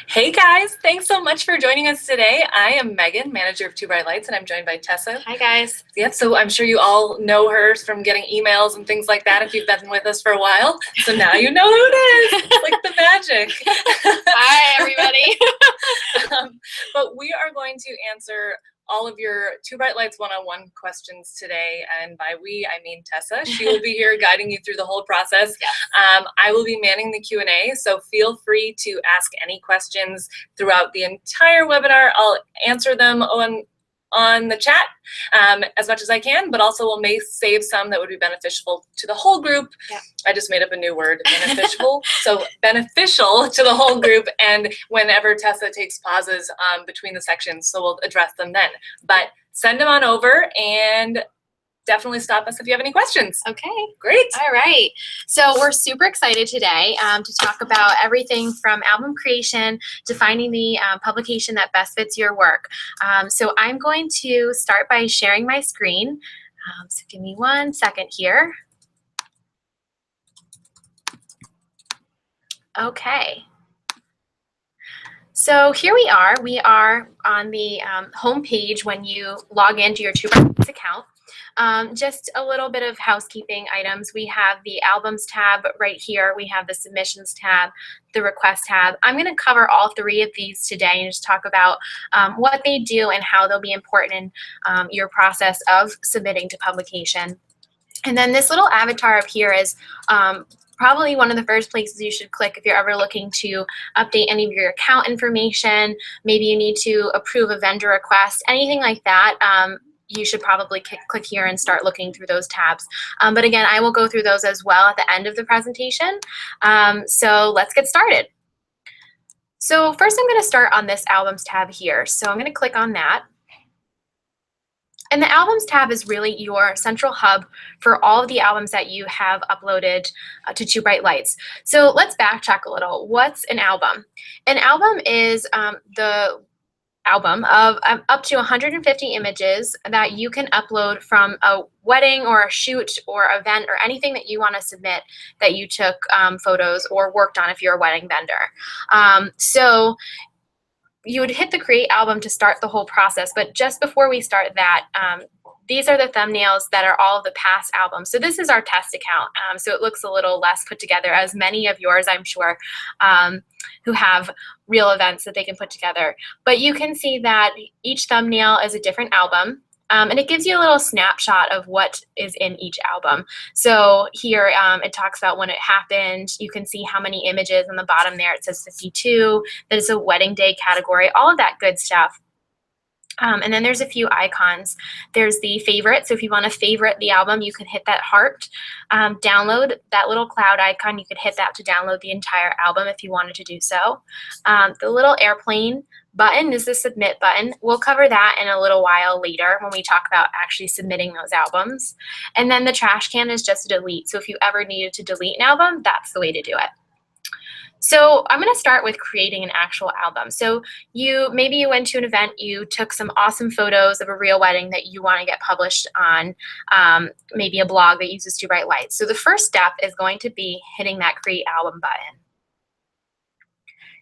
Hey guys, thanks so much for joining us today. I am Megan, manager of Two Bright Lights, and I'm joined by Tessa. Hi guys. Yep, so I'm sure you all know her from getting emails and things like that if you've been with us for a while. So now you know who it is. It's like the magic. Hi everybody. But we are going to answer all of your Two Bright Lights 101 questions today, and by we I mean Tessa. She will be here guiding you through the whole process. Yes. I will be manning the Q&A, so feel free to ask any questions throughout the entire webinar. I'll answer them on the chat as much as I can, but also we'll may save some that would be beneficial to the whole group. Yeah. I just made up a new word, beneficial. So beneficial to the whole group, and whenever Tessa takes pauses between the sections, so we'll address them then. But send them on over and definitely stop us if you have any questions. Okay. Great. All right. So we're super excited today to talk about everything from album creation to finding the publication that best fits your work. So I'm going to start by sharing my screen. So give me 1 second here. Okay. So here we are. We are on the home page when you log into your Two Bright Lights account. Just a little bit of housekeeping items. We have the albums tab right here. We have the submissions tab, the request tab. I'm going to cover all 3 of these today and just talk about what they do and how they'll be important in your process of submitting to publication. And then this little avatar up here is probably one of the first places you should click if you're ever looking to update any of your account information. Maybe you need to approve a vendor request, anything like that. You should probably click here and start looking through those tabs. But again, I will go through those as well at the end of the presentation. So let's get started. So first I'm going to start on this albums tab here. So I'm going to click on that. And the albums tab is really your central hub for all of the albums that you have uploaded to Two Bright Lights. So let's backtrack a little. What's an album? An album is the album of up to 150 images that you can upload from a wedding or a shoot or event or anything that you want to submit that you took photos or worked on if you're a wedding vendor. So you would hit the create album to start the whole process, but just before we start that, these are the thumbnails that are all of the past albums. So this is our test account, so it looks a little less put together, as many of yours, I'm sure, who have real events that they can put together. But you can see that each thumbnail is a different album. And it gives you a little snapshot of what is in each album. So here it talks about when it happened. You can see how many images on the bottom there. It says 52. That is a wedding day category, all of that good stuff. And then there's a few icons. There's the favorite. So if you want to favorite the album, you can hit that heart. Download, that little cloud icon, you could hit that to download the entire album if you wanted to do so. The little airplane button is the submit button. We'll cover that in a little while later when we talk about actually submitting those albums. And then the trash can is just a delete. So if you ever needed to delete an album, that's the way to do it. So I'm going to start with creating an actual album. So maybe you went to an event, you took some awesome photos of a real wedding that you want to get published on maybe a blog that uses Two Bright Lights. So the first step is going to be hitting that create album button.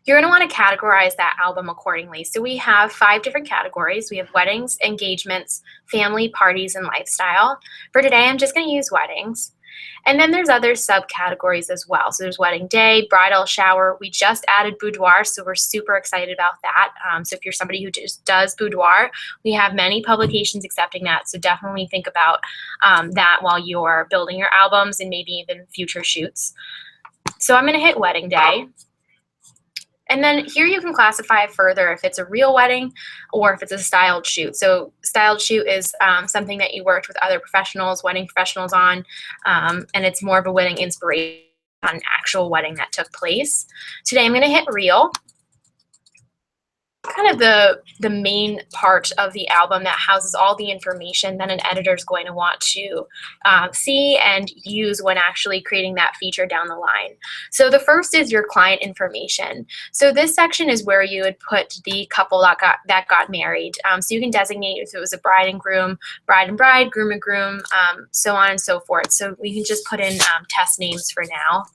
You're going to want to categorize that album accordingly. So we have 5 different categories. We have weddings, engagements, family, parties, and lifestyle. For today, I'm just going to use weddings. And then there's other subcategories as well. So there's wedding day, bridal shower. We just added boudoir, so we're super excited about that. So if you're somebody who just does boudoir, we have many publications accepting that. So definitely think about that while you're building your albums and maybe even future shoots. So I'm going to hit wedding day. And then here you can classify further if it's a real wedding or if it's a styled shoot. So styled shoot is something that you worked with other professionals, wedding professionals on, and it's more of a wedding inspiration on an actual wedding that took place. Today I'm going to hit real. Kind of the main part of the album that houses all the information that an editor is going to want to see and use when actually creating that feature down the line. So the first is your client information. So this section is where you would put the couple that got married. So you can designate if it was a bride and groom, bride and bride, groom and groom, so on and so forth. So we can just put in test names for now.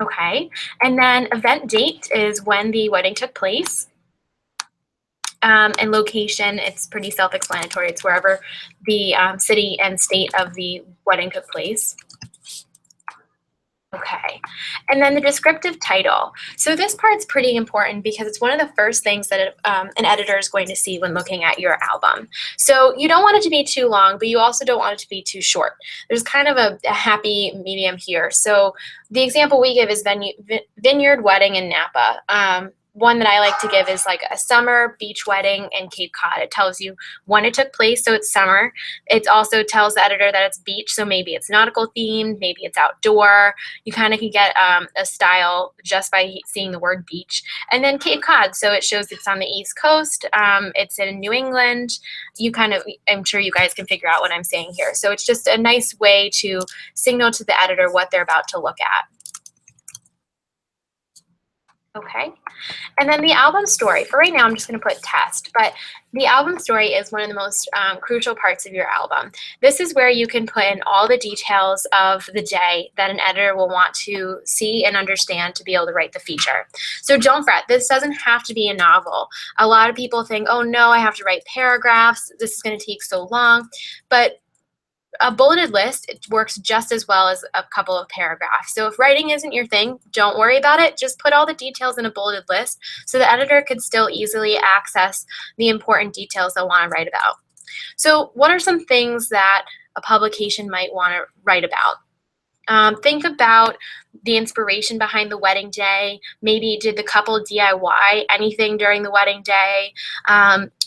Okay, and then event date is when the wedding took place. And location, it's pretty self-explanatory. It's wherever the city and state of the wedding took place. Okay, and then the descriptive title. So this part's pretty important because it's one of the first things that an editor is going to see when looking at your album. So you don't want it to be too long, but you also don't want it to be too short. There's kind of a happy medium here. So the example we give is Vineyard Wedding in Napa. One that I like to give is like a summer beach wedding in Cape Cod. It tells you when it took place, so it's summer. It also tells the editor that it's beach, so maybe it's nautical themed, maybe it's outdoor. You kind of can get a style just by seeing the word beach. And then Cape Cod, so it shows it's on the East Coast. It's in New England. I'm sure you guys can figure out what I'm saying here. So it's just a nice way to signal to the editor what they're about to look at. Okay, and then the album story. For right now, I'm just going to put test, but the album story is one of the most crucial parts of your album. This is where you can put in all the details of the day that an editor will want to see and understand to be able to write the feature. So don't fret, this doesn't have to be a novel. A lot of people think, oh no, I have to write paragraphs. This is going to take so long, but a bulleted list, it works just as well as a couple of paragraphs. So if writing isn't your thing, don't worry about it. Just put all the details in a bulleted list so the editor could still easily access the important details they'll want to write about. So what are some things that a publication might want to write about? Think about the inspiration behind the wedding day. Maybe did the couple DIY anything during the wedding day?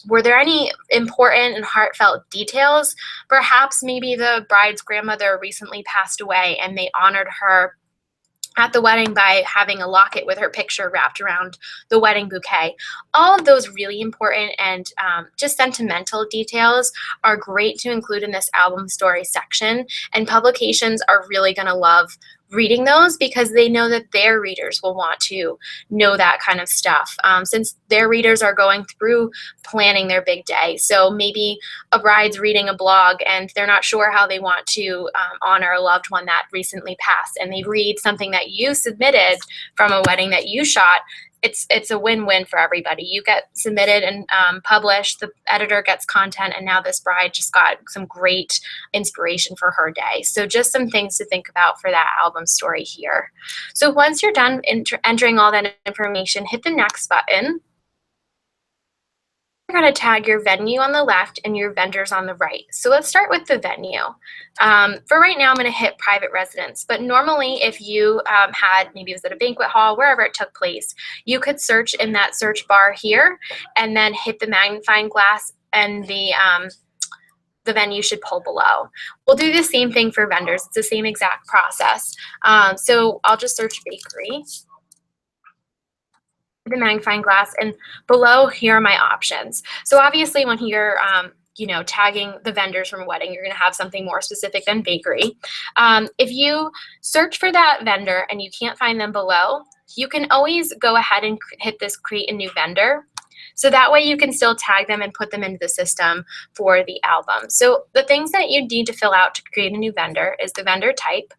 Were there any important and heartfelt details? Perhaps maybe the bride's grandmother recently passed away and they honored her at the wedding by having a locket with her picture wrapped around the wedding bouquet. All of those really important and just sentimental details are great to include in this album story section, and publications are really going to love reading those because they know that their readers will want to know that kind of stuff since their readers are going through planning their big day. So maybe a bride's reading a blog and they're not sure how they want to honor a loved one that recently passed, and they read something that you submitted from a wedding that you shot. It's a win-win for everybody. You get submitted and published, the editor gets content, and now this bride just got some great inspiration for her day. So just some things to think about for that album story here. So once you're done entering all that information, hit the next button. You're going to tag your venue on the left and your vendors on the right. So let's start with the venue. For right now, I'm going to hit private residence, but normally if you had, maybe it was at a banquet hall, wherever it took place, you could search in that search bar here and then hit the magnifying glass, and the venue should pull below. We'll do the same thing for vendors. It's the same exact process. So I'll just search bakery, the magnifying glass, and below here are my options. So obviously when you're tagging the vendors from a wedding, you're going to have something more specific than bakery. If you search for that vendor and you can't find them below, you can always go ahead and hit this create a new vendor. So that way you can still tag them and put them into the system for the album. So the things that you need to fill out to create a new vendor is the vendor type.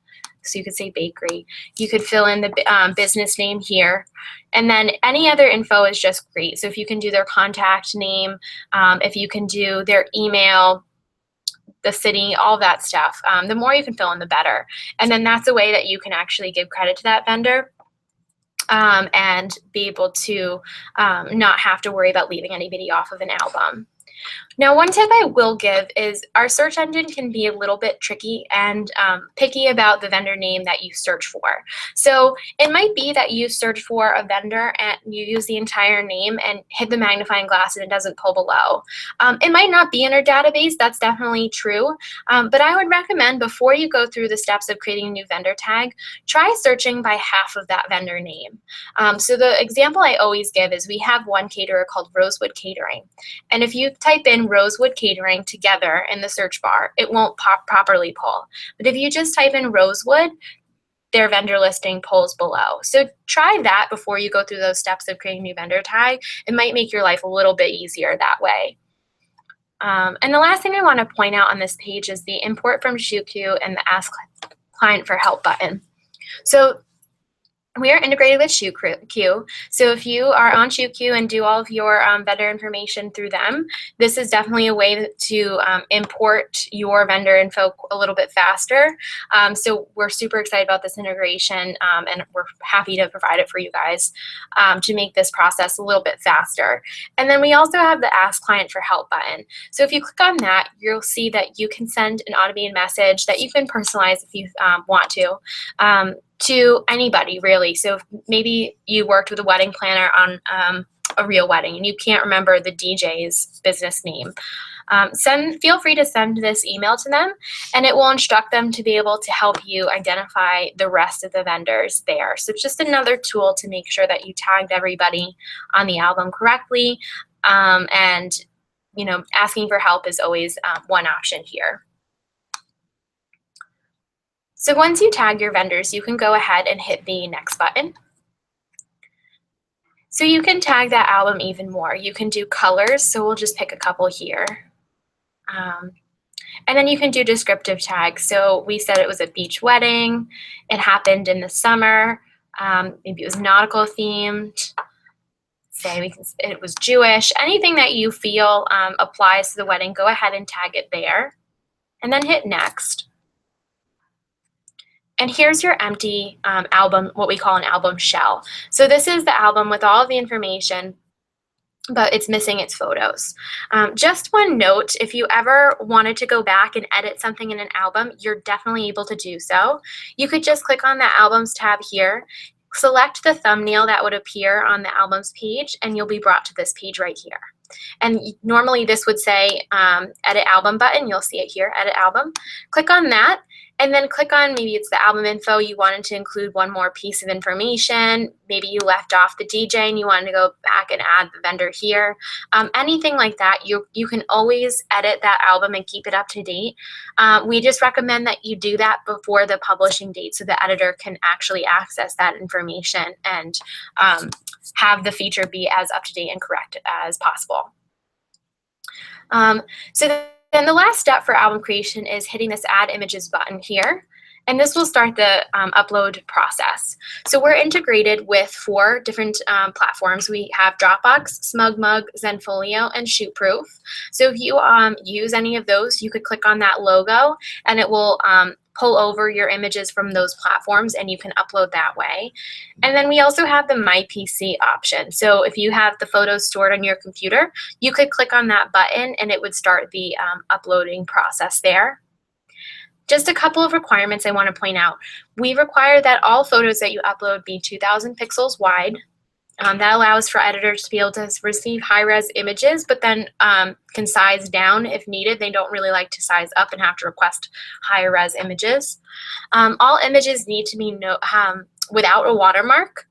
So you could say bakery. You could fill in the business name here. And then any other info is just great. So if you can do their contact name, if you can do their email, the city, all that stuff, the more you can fill in, the better. And then that's a way that you can actually give credit to that vendor and be able to not have to worry about leaving anybody off of an album. Now, one tip I will give is our search engine can be a little bit tricky and picky about the vendor name that you search for. So it might be that you search for a vendor and you use the entire name and hit the magnifying glass and it doesn't pull below. It might not be in our database, that's definitely true, but I would recommend before you go through the steps of creating a new vendor tag, try searching by half of that vendor name. So the example I always give is we have one caterer called Rosewood Catering, and if you type in Rosewood Catering together in the search bar, it won't properly pull. But if you just type in Rosewood, their vendor listing pulls below. So try that before you go through those steps of creating a new vendor tag. It might make your life a little bit easier that way. And the last thing I want to point out on this page is the import from ShooQ and the Ask Client for Help button. So We are integrated with ShootQ. So if you are on ShootQ and do all of your vendor information through them, this is definitely a way to import your vendor info a little bit faster. So we're super excited about this integration, and we're happy to provide it for you guys to make this process a little bit faster. And then we also have the Ask Client for Help button. So if you click on that, you'll see that you can send an automated message that you can personalize if you want to anybody, really. So if maybe you worked with a wedding planner on a real wedding and you can't remember the DJ's business name, feel free to send this email to them, and it will instruct them to be able to help you identify the rest of the vendors there. So it's just another tool to make sure that you tagged everybody on the album correctly, and asking for help is always one option here. So once you tag your vendors, you can go ahead and hit the next button. So you can tag that album even more. You can do colors, so we'll just pick a couple here. And then you can do descriptive tags. So we said it was a beach wedding, it happened in the summer, maybe it was nautical themed, say it was Jewish. Anything that you feel applies to the wedding, go ahead and tag it there, and then hit next. And here's your empty album, what we call an album shell. So this is the album with all of the information, but it's missing its photos. Just one note, if you ever wanted to go back and edit something in an album, you're definitely able to do so. You could just click on the Albums tab here, select the thumbnail that would appear on the Albums page, and you'll be brought to this page right here. And normally this would say Edit Album button. You'll see it here, Edit Album. Click on that, and then click on, maybe it's the album info, you wanted to include one more piece of information. Maybe you left off the DJ and you wanted to go back and add the vendor here. Anything like that, you can always edit that album and keep it up to date. We just recommend that you do that before the publishing date so the editor can actually access that information and have the feature be as up to date and correct as possible. Then the last step for album creation is hitting this Add Images button here, and this will start the upload process. So we're integrated with 4 different platforms. We have Dropbox, SmugMug, Zenfolio, and ShootProof. So if you use any of those, you could click on that logo, and it will pull over your images from those platforms, and you can upload that way. And then we also have the My PC option. So if you have the photos stored on your computer, you could click on that button and it would start the uploading process there. Just a couple of requirements I want to point out. We require that all photos that you upload be 2,000 pixels wide. That allows for editors to be able to receive high-res images, but then can size down if needed. They don't really like to size up and have to request higher-res images. All images need to be without a watermark.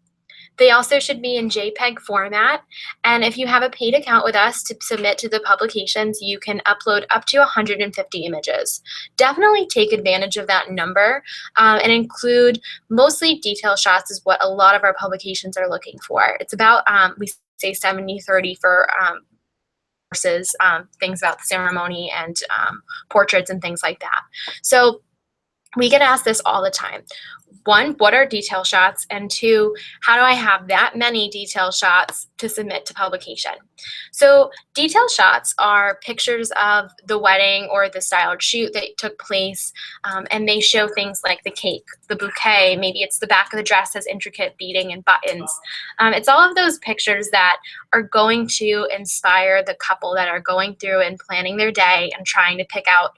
They also should be in JPEG format. And if you have a paid account with us to submit to the publications, you can upload up to 150 images. Definitely take advantage of that number and include mostly detail shots is what a lot of our publications are looking for. It's about, we say 70-30 for versus things about the ceremony and portraits and things like that. So we get asked this all the time. 1, what are detail shots? And 2, how do I have that many detail shots to submit to publication? So detail shots are pictures of the wedding or the styled shoot that took place, and they show things like the cake, the bouquet, maybe it's the back of the dress has intricate beading and buttons. It's all of those pictures that are going to inspire the couple that are going through and planning their day and trying to pick out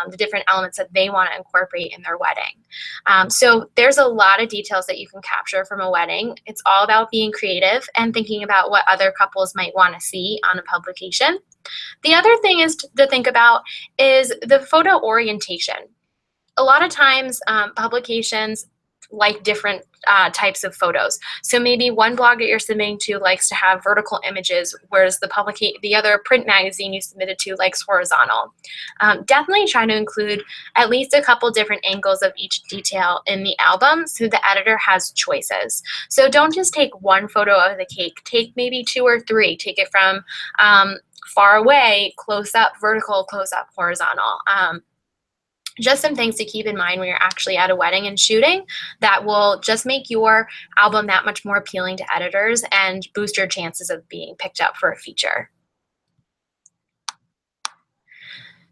the different elements that they want to incorporate in their wedding. So there's a lot of details that you can capture from a wedding. It's all about being creative and thinking about what other couples might want to see on a publication. The other thing is to think about is the photo orientation. A lot of times publications like different types of photos. So maybe one blog that you're submitting to likes to have vertical images, whereas the other print magazine you submitted to likes horizontal. Definitely try to include at least a couple different angles of each detail in the album so the editor has choices. So don't just take one photo of the cake. Take maybe 2 or 3. Take it from far away, close up, vertical, close up, horizontal. Just some things to keep in mind when you're actually at a wedding and shooting that will just make your album that much more appealing to editors and boost your chances of being picked up for a feature.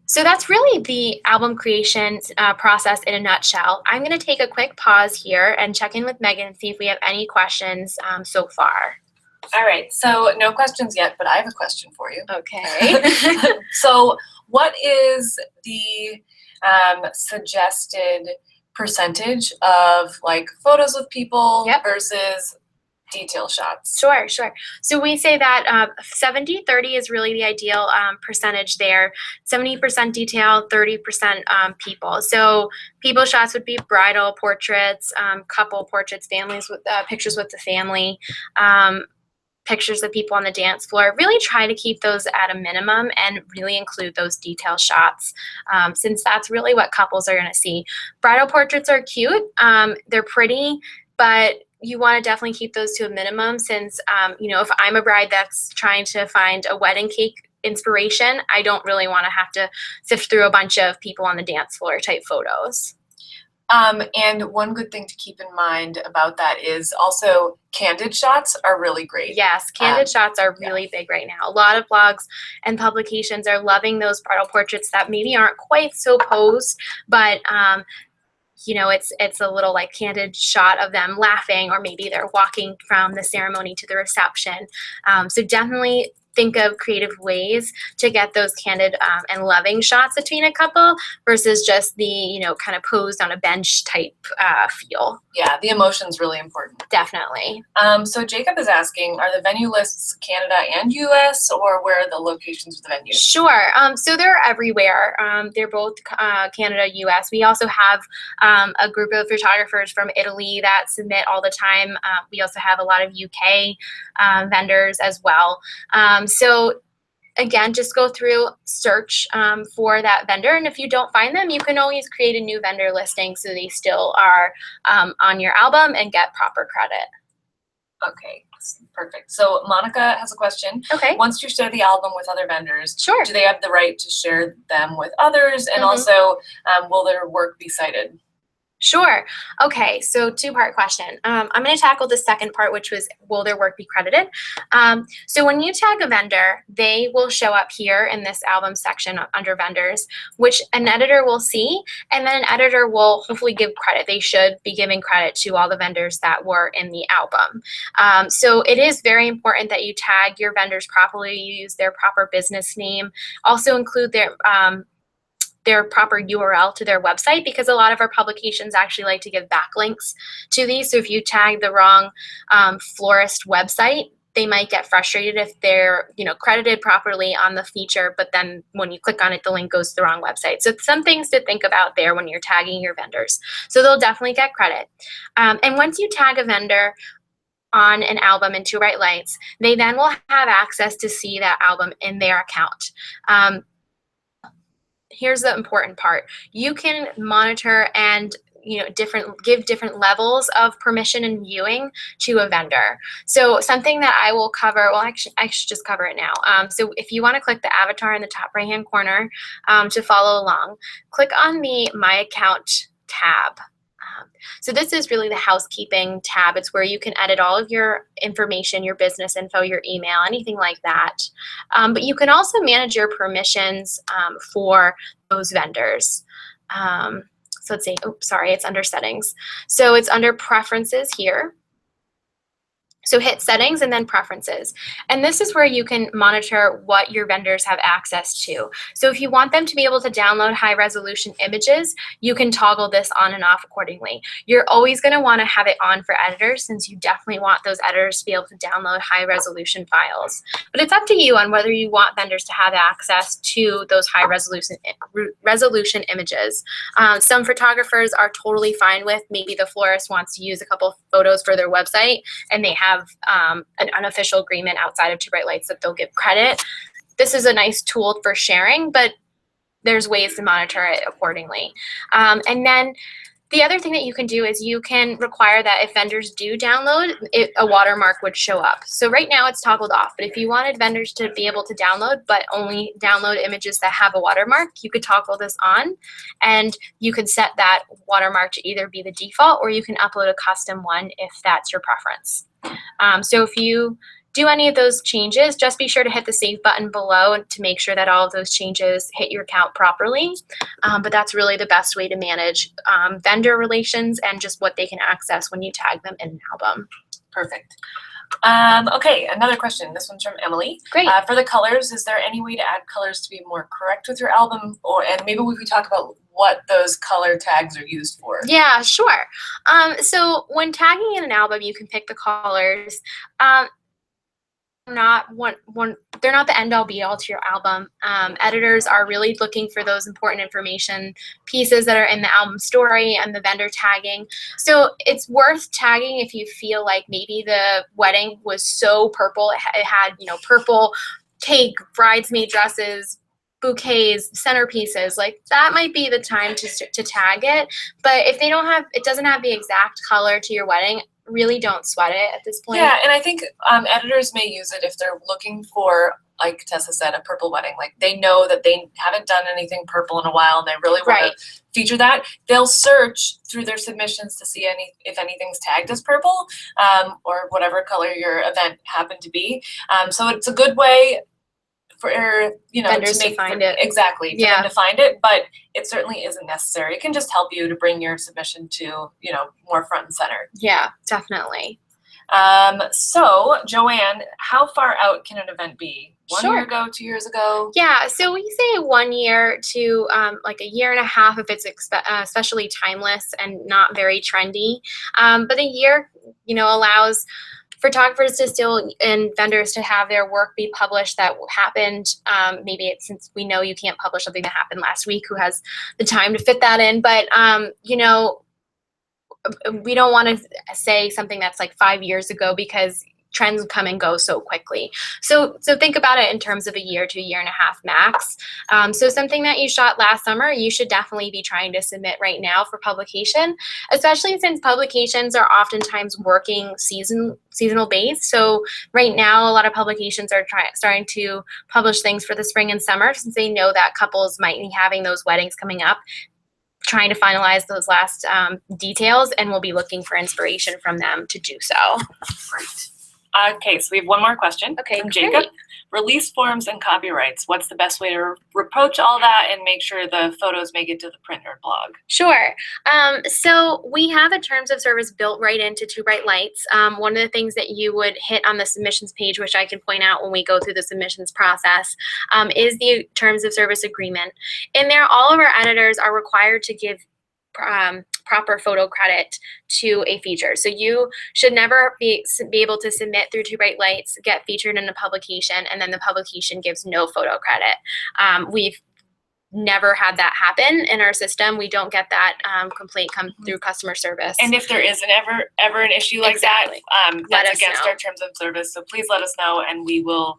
So that's really the album creation process in a nutshell. I'm going to take a quick pause here and check in with Megan and see if we have any questions so far. All right, so no questions yet, but I have a question for you. Okay. So what is the suggested percentage of like photos with people Yep. versus detail shots? Sure. So we say that 70-30 is really the ideal percentage there. 70% detail, 30% people. So people shots would be bridal portraits, couple portraits, families with pictures with the family, pictures of people on the dance floor. Really try to keep those at a minimum and really include those detail shots since that's really what couples are going to see. Bridal portraits are cute. They're pretty, but you want to definitely keep those to a minimum since, if I'm a bride that's trying to find a wedding cake inspiration, I don't really want to have to sift through a bunch of people on the dance floor type photos. And one good thing to keep in mind about that is also candid shots are really great. Yes, candid shots are really big right now. A lot of blogs and publications are loving those bridal portraits that maybe aren't quite so posed, but it's a little like candid shot of them laughing, or maybe they're walking from the ceremony to the reception. So definitely think of creative ways to get those candid and loving shots between a couple versus just the, kind of posed on a bench type feel. Yeah, the emotion's really important. Definitely. So Jacob is asking, are the venue lists Canada and US, or where are the locations of the venues? Sure. So they're everywhere. They're both Canada, US. We also have a group of photographers from Italy that submit all the time. We also have a lot of UK vendors as well. So again, just go through, search for that vendor, and if you don't find them, you can always create a new vendor listing so they still are on your album and get proper credit. Okay, perfect. So Monica has a question. Okay. Once you share the album with other vendors, Sure. do they have the right to share them with others? And also, will their work be cited? Sure. Okay, so two-part question. I'm going to tackle the second part, which was, will their work be credited? So when you tag a vendor, they will show up here in this album section under vendors, which an editor will see, and then an editor will hopefully give credit. They should be giving credit to all the vendors that were in the album. So it is very important that you tag your vendors properly, you use their proper business name, also include their proper URL to their website, because a lot of our publications actually like to give backlinks to these. So if you tag the wrong florist website, they might get frustrated if they're credited properly on the feature, but then when you click on it, the link goes to the wrong website. So some things to think about there when you're tagging your vendors. So they'll definitely get credit. And once you tag a vendor on an album in 2 Bright Lights, they then will have access to see that album in their account. Here's the important part. You can monitor and give different levels of permission and viewing to a vendor. So something that I will cover, well, actually, I should just cover it now. So if you want to click the avatar in the top right-hand corner to follow along, click on the My Account tab. So this is really the housekeeping tab. It's where you can edit all of your information, your business info, your email, anything like that. But you can also manage your permissions for those vendors. So let's see, it's under settings. So it's under preferences here. So hit settings and then preferences. And this is where you can monitor what your vendors have access to. So if you want them to be able to download high resolution images, you can toggle this on and off accordingly. You're always going to want to have it on for editors, since you definitely want those editors to be able to download high resolution files. But it's up to you on whether you want vendors to have access to those high resolution images. Some photographers are totally fine with, maybe the florist wants to use a couple photos for their website and they have an unofficial agreement outside of 2 Bright Lights that they'll give credit. This is a nice tool for sharing, but there's ways to monitor it accordingly. And then The other thing that you can do is you can require that if vendors do download, a watermark would show up. So right now it's toggled off, but if you wanted vendors to be able to download, but only download images that have a watermark, you could toggle this on, and you could set that watermark to either be the default, or you can upload a custom one if that's your preference. So if you do any of those changes, just be sure to hit the save button below to make sure that all of those changes hit your account properly. But that's really the best way to manage vendor relations and just what they can access when you tag them in an album. Perfect. Okay, another question. This one's from Emily. Great. For the colors, is there any way to add colors to be more correct with your album? And maybe we could talk about what those color tags are used for. Yeah, sure. So when tagging in an album, you can pick the colors. They're not the end all be all to your album. Editors are really looking for those important information pieces that are in the album story and the vendor tagging. So it's worth tagging if you feel like maybe the wedding was so purple. It had, purple cake, bridesmaid dresses, bouquets, centerpieces. Like that might be the time to tag it. But if it doesn't have the exact color to your wedding, really don't sweat it at this point. Yeah, and I think editors may use it if they're looking for, like Tessa said, a purple wedding. Like they know that they haven't done anything purple in a while and they really want to feature that. They'll search through their submissions to see if anything's tagged as purple or whatever color your event happened to be. So it's a good way for vendors to find it. Exactly, for them to find it, but it certainly isn't necessary. It can just help you to bring your submission to more front and center. Yeah, definitely. So Joanne, how far out can an event be? 1 year ago, 2 years ago? Yeah, so we say 1 year to like a year and a half if it's especially timeless and not very trendy. But a year, allows photographers to still and vendors to have their work be published that happened. Maybe since we know you can't publish something that happened last week, who has the time to fit that in? But we don't want to say something that's like 5 years ago because trends come and go so quickly. So think about it in terms of a year to a year and a half max. So something that you shot last summer, you should definitely be trying to submit right now for publication, especially since publications are oftentimes working seasonal based. So right now, a lot of publications are starting to publish things for the spring and summer since they know that couples might be having those weddings coming up, trying to finalize those last details, and we'll be looking for inspiration from them to do so. Great. Okay, so we have one more question from Jacob. Great. Release forms and copyrights. What's the best way to approach all that and make sure the photos make it to the print or blog? Sure. So we have a terms of service built right into Too Bright Lights. One of the things that you would hit on the submissions page, which I can point out when we go through the submissions process, is the terms of service agreement. In there, all of our editors are required to give proper photo credit to a feature. So you should never be able to submit through Too Bright Lights, get featured in a publication, and then the publication gives no photo credit. We've never had that happen in our system. We don't get that complaint come through customer service. And if there is ever an issue like that, that's against our terms of service. So please let us know, and we will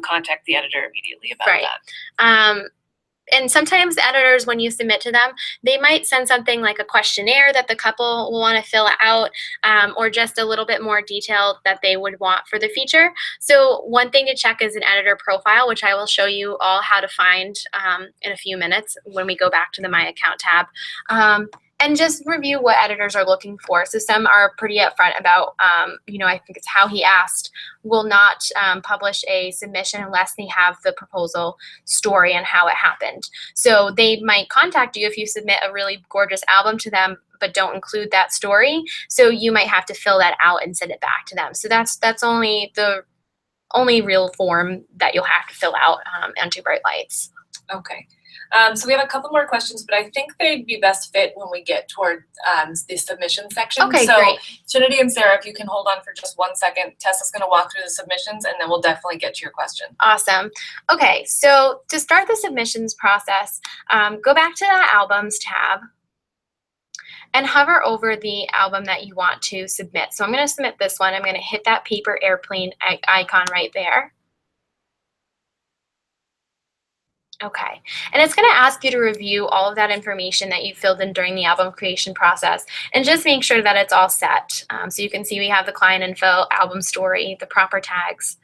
contact the editor immediately about that. And sometimes editors, when you submit to them, they might send something like a questionnaire that the couple will want to fill out, or just a little bit more detail that they would want for the feature. So one thing to check is an editor profile, which I will show you all how to find in a few minutes when we go back to the My Account tab. And just review what editors are looking for. So some are pretty upfront about, I think it's How He Asked, will not publish a submission unless they have the proposal story and how it happened. So they might contact you if you submit a really gorgeous album to them, but don't include that story. So you might have to fill that out and send it back to them. So that's only the only real form that you'll have to fill out on Too Bright Lights. Okay. So we have a couple more questions, but I think they'd be best fit when we get toward the submission section. Okay, so great. Trinity and Sarah, if you can hold on for just 1 second, Tessa's going to walk through the submissions, and then we'll definitely get to your question. Awesome. Okay, so to start the submissions process, go back to that Albums tab and hover over the album that you want to submit. So I'm going to submit this one. I'm going to hit that paper airplane icon right there. Okay. And it's going to ask you to review all of that information that you filled in during the album creation process and just make sure that it's all set. So you can see we have the client info, album story, the proper tags,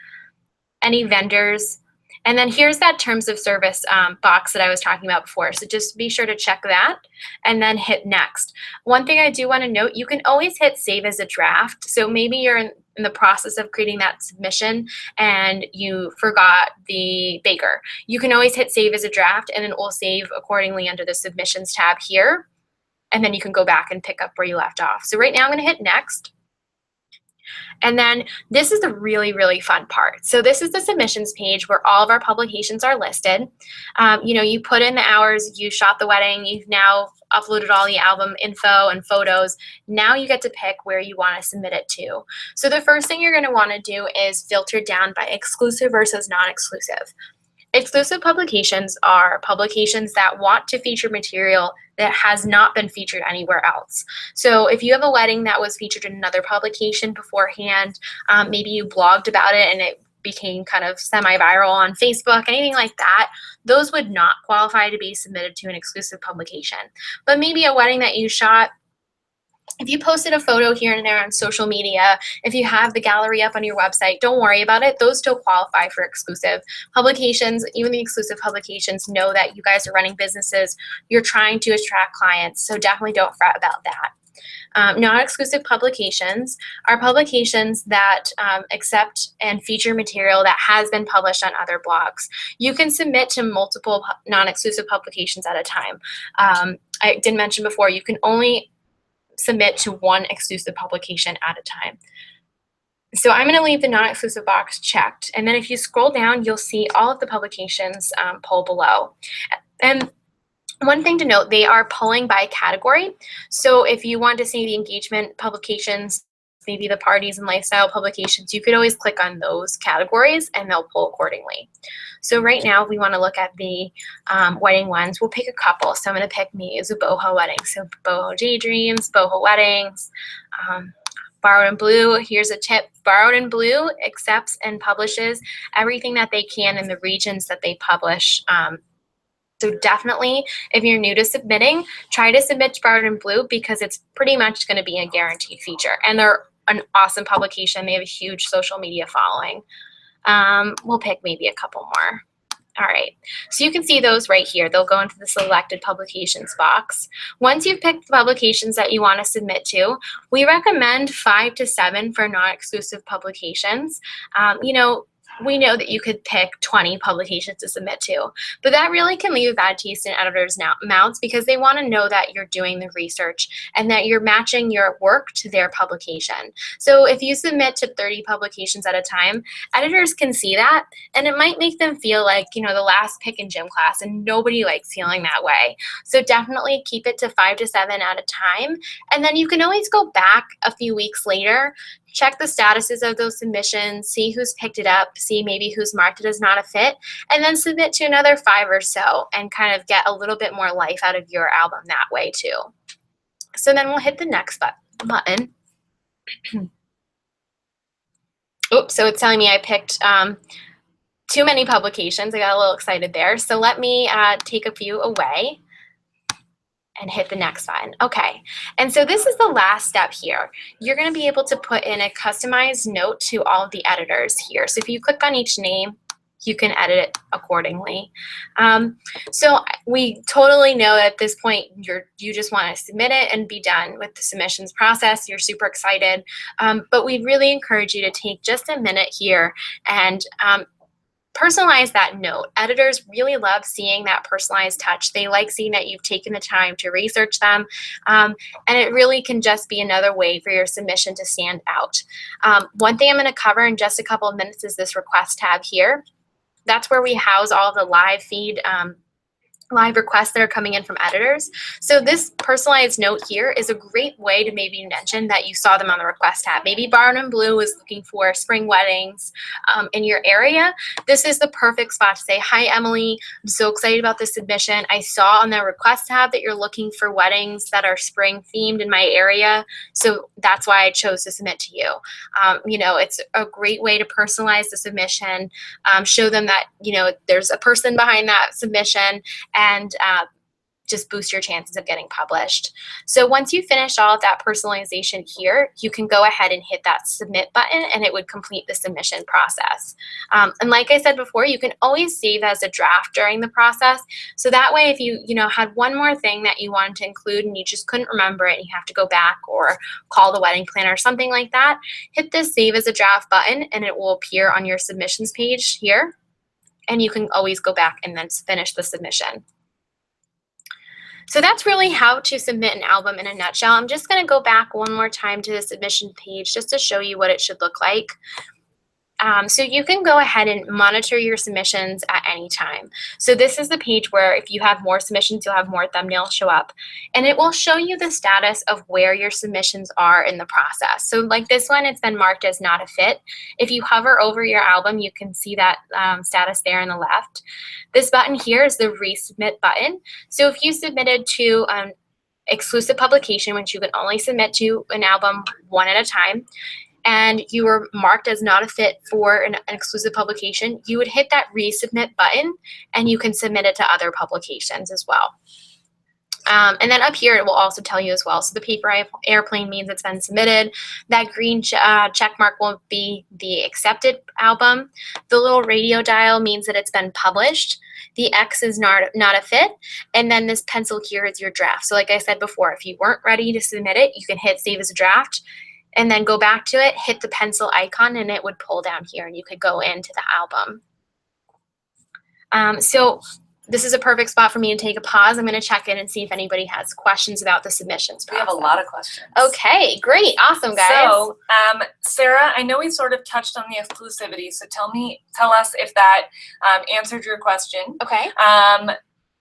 any vendors. And then here's that terms of service box that I was talking about before. So just be sure to check that and then hit next. One thing I do want to note, you can always hit save as a draft. So maybe you're in the process of creating that submission and you forgot the baker. You can always hit save as a draft and it will save accordingly under the submissions tab here. And then you can go back and pick up where you left off. So right now I'm going to hit next. And then this is the really, really fun part. So this is the submissions page where all of our publications are listed. You put in the hours, you shot the wedding, you've now uploaded all the album info and photos. Now you get to pick where you want to submit it to. So the first thing you're going to want to do is filter down by exclusive versus non-exclusive. Exclusive publications are publications that want to feature material that has not been featured anywhere else. So if you have a wedding that was featured in another publication beforehand, maybe you blogged about it and it became kind of semi-viral on Facebook, anything like that, those would not qualify to be submitted to an exclusive publication. But maybe a wedding that you shot, if you posted a photo here and there on social media, if you have the gallery up on your website, don't worry about it. Those still qualify for exclusive publications. Even the exclusive publications know that you guys are running businesses. You're trying to attract clients, so definitely don't fret about that. Non-exclusive publications are publications that accept and feature material that has been published on other blogs. You can submit to multiple non-exclusive publications at a time. I did mention before, you can only submit to one exclusive publication at a time. So I'm going to leave the non-exclusive box checked. And then if you scroll down, you'll see all of the publications pull below. And one thing to note, they are pulling by category. So if you want to see the engagement publications, maybe the parties and lifestyle publications, you could always click on those categories and they'll pull accordingly. So right now we want to look at the wedding ones. We'll pick a couple. So I'm going to pick me as a boho wedding. So boho daydreams, boho weddings, Borrowed in Blue. Here's a tip. Borrowed in Blue accepts and publishes everything that they can in the regions that they publish. So definitely, if you're new to submitting, try to submit to Borrowed in Blue because it's pretty much going to be a guaranteed feature. And they're an awesome publication. They have a huge social media following. We'll pick maybe a couple more. All right, so you can see those right here. They'll go into the selected publications box. Once you've picked the publications that you want to submit to, we recommend 5 to 7 for non-exclusive publications. We know that you could pick 20 publications to submit to, but that really can leave a bad taste in editors' mouths because they want to know that you're doing the research and that you're matching your work to their publication. So if you submit to 30 publications at a time, editors can see that, and it might make them feel like, the last pick in gym class, and nobody likes feeling that way. So definitely keep it to 5 to 7 at a time, and then you can always go back a few weeks later, check the statuses of those submissions, see who's picked it up, see maybe who's marked it as not a fit, and then submit to another 5 or so and kind of get a little bit more life out of your album that way too. So then we'll hit the next button. Oops, so it's telling me I picked too many publications. I got a little excited there. So let me take a few away and hit the next button. Okay, and so this is the last step here. You're going to be able to put in a customized note to all of the editors here. So if you click on each name, you can edit it accordingly. So we totally know at this point you just want to submit it and be done with the submissions process. You're super excited, but we really encourage you to take just a minute here and personalize that note. Editors really love seeing that personalized touch. They like seeing that you've taken the time to research them, and it really can just be another way for your submission to stand out. One thing I'm going to cover in just a couple of minutes is this request tab here. That's where we house all the live feed live requests that are coming in from editors. So this personalized note here is a great way to maybe mention that you saw them on the request tab. Maybe Barn and Blue is looking for spring weddings in your area. This is the perfect spot to say, hi, Emily, I'm so excited about this submission. I saw on the request tab that you're looking for weddings that are spring themed in my area. So that's why I chose to submit to you. You know, it's a great way to personalize the submission, show them that, you know, there's a person behind that submission, and just boost your chances of getting published. So once you finish all of that personalization here, you can go ahead and hit that submit button and it would complete the submission process. And like I said before, you can always save as a draft during the process. So that way, if you had one more thing that you wanted to include and you just couldn't remember it and you have to go back or call the wedding planner or something like that, hit this save as a draft button and it will appear on your submissions page here. And you can always go back and then finish the submission. So that's really how to submit an album in a nutshell. I'm just going to go back one more time to the submission page just to show you what it should look like. So you can go ahead and monitor your submissions at any time. So this is the page where if you have more submissions, you'll have more thumbnails show up. And it will show you the status of where your submissions are in the process. So like this one, it's been marked as not a fit. If you hover over your album, you can see that status there on the left. This button here is the resubmit button. So if you submitted to an exclusive publication, which you can only submit to an album one at a time, and you were marked as not a fit for an exclusive publication, you would hit that resubmit button and you can submit it to other publications as well. And then up here, it will also tell you as well. So the paper airplane means it's been submitted. That green check mark will be the accepted album. The little radio dial means that it's been published. The X is not a fit. And then this pencil here is your draft. So like I said before, if you weren't ready to submit it, you can hit save as a draft and then go back to it, hit the pencil icon, and it would pull down here and you could go into the album. So this is a perfect spot for me to take a pause. I'm going to check in and see if anybody has questions about the submissions process. We have a lot of questions. Okay, great. Awesome, guys. So, Sarah, I know we sort of touched on the exclusivity, so tell us if that answered your question. Okay.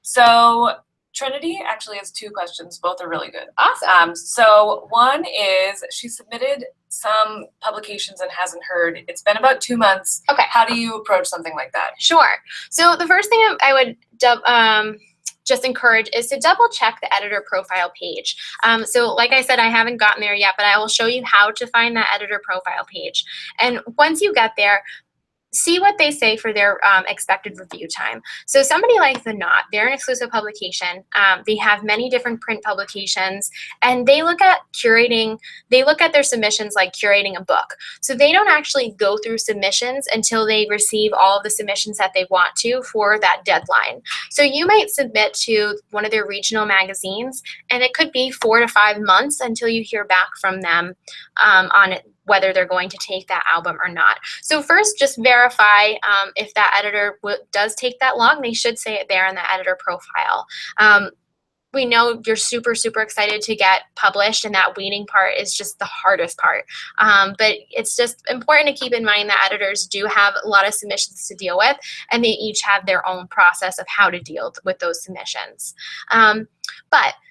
So Trinity actually has two questions. Both are really good. Awesome. So one is she submitted some publications and hasn't heard. It's been about 2 months. Okay. How do you approach something like that? Sure. So the first thing I would just encourage is to double check the editor profile page. So like I said, I haven't gotten there yet, but I will show you how to find that editor profile page. And once you get there, see what they say for their expected review time. So somebody like The Knot, they're an exclusive publication. They have many different print publications, and they look at their submissions like curating a book. So they don't actually go through submissions until they receive all of the submissions that they want to for that deadline. So you might submit to one of their regional magazines, and it could be 4 to 5 months until you hear back from them on whether they're going to take that album or not. So first, just verify if that editor does take that long. They should say it there in the editor profile. We know you're super, super excited to get published, and that waiting part is just the hardest part. But it's just important to keep in mind that editors do have a lot of submissions to deal with, and they each have their own process of how to deal with those submissions.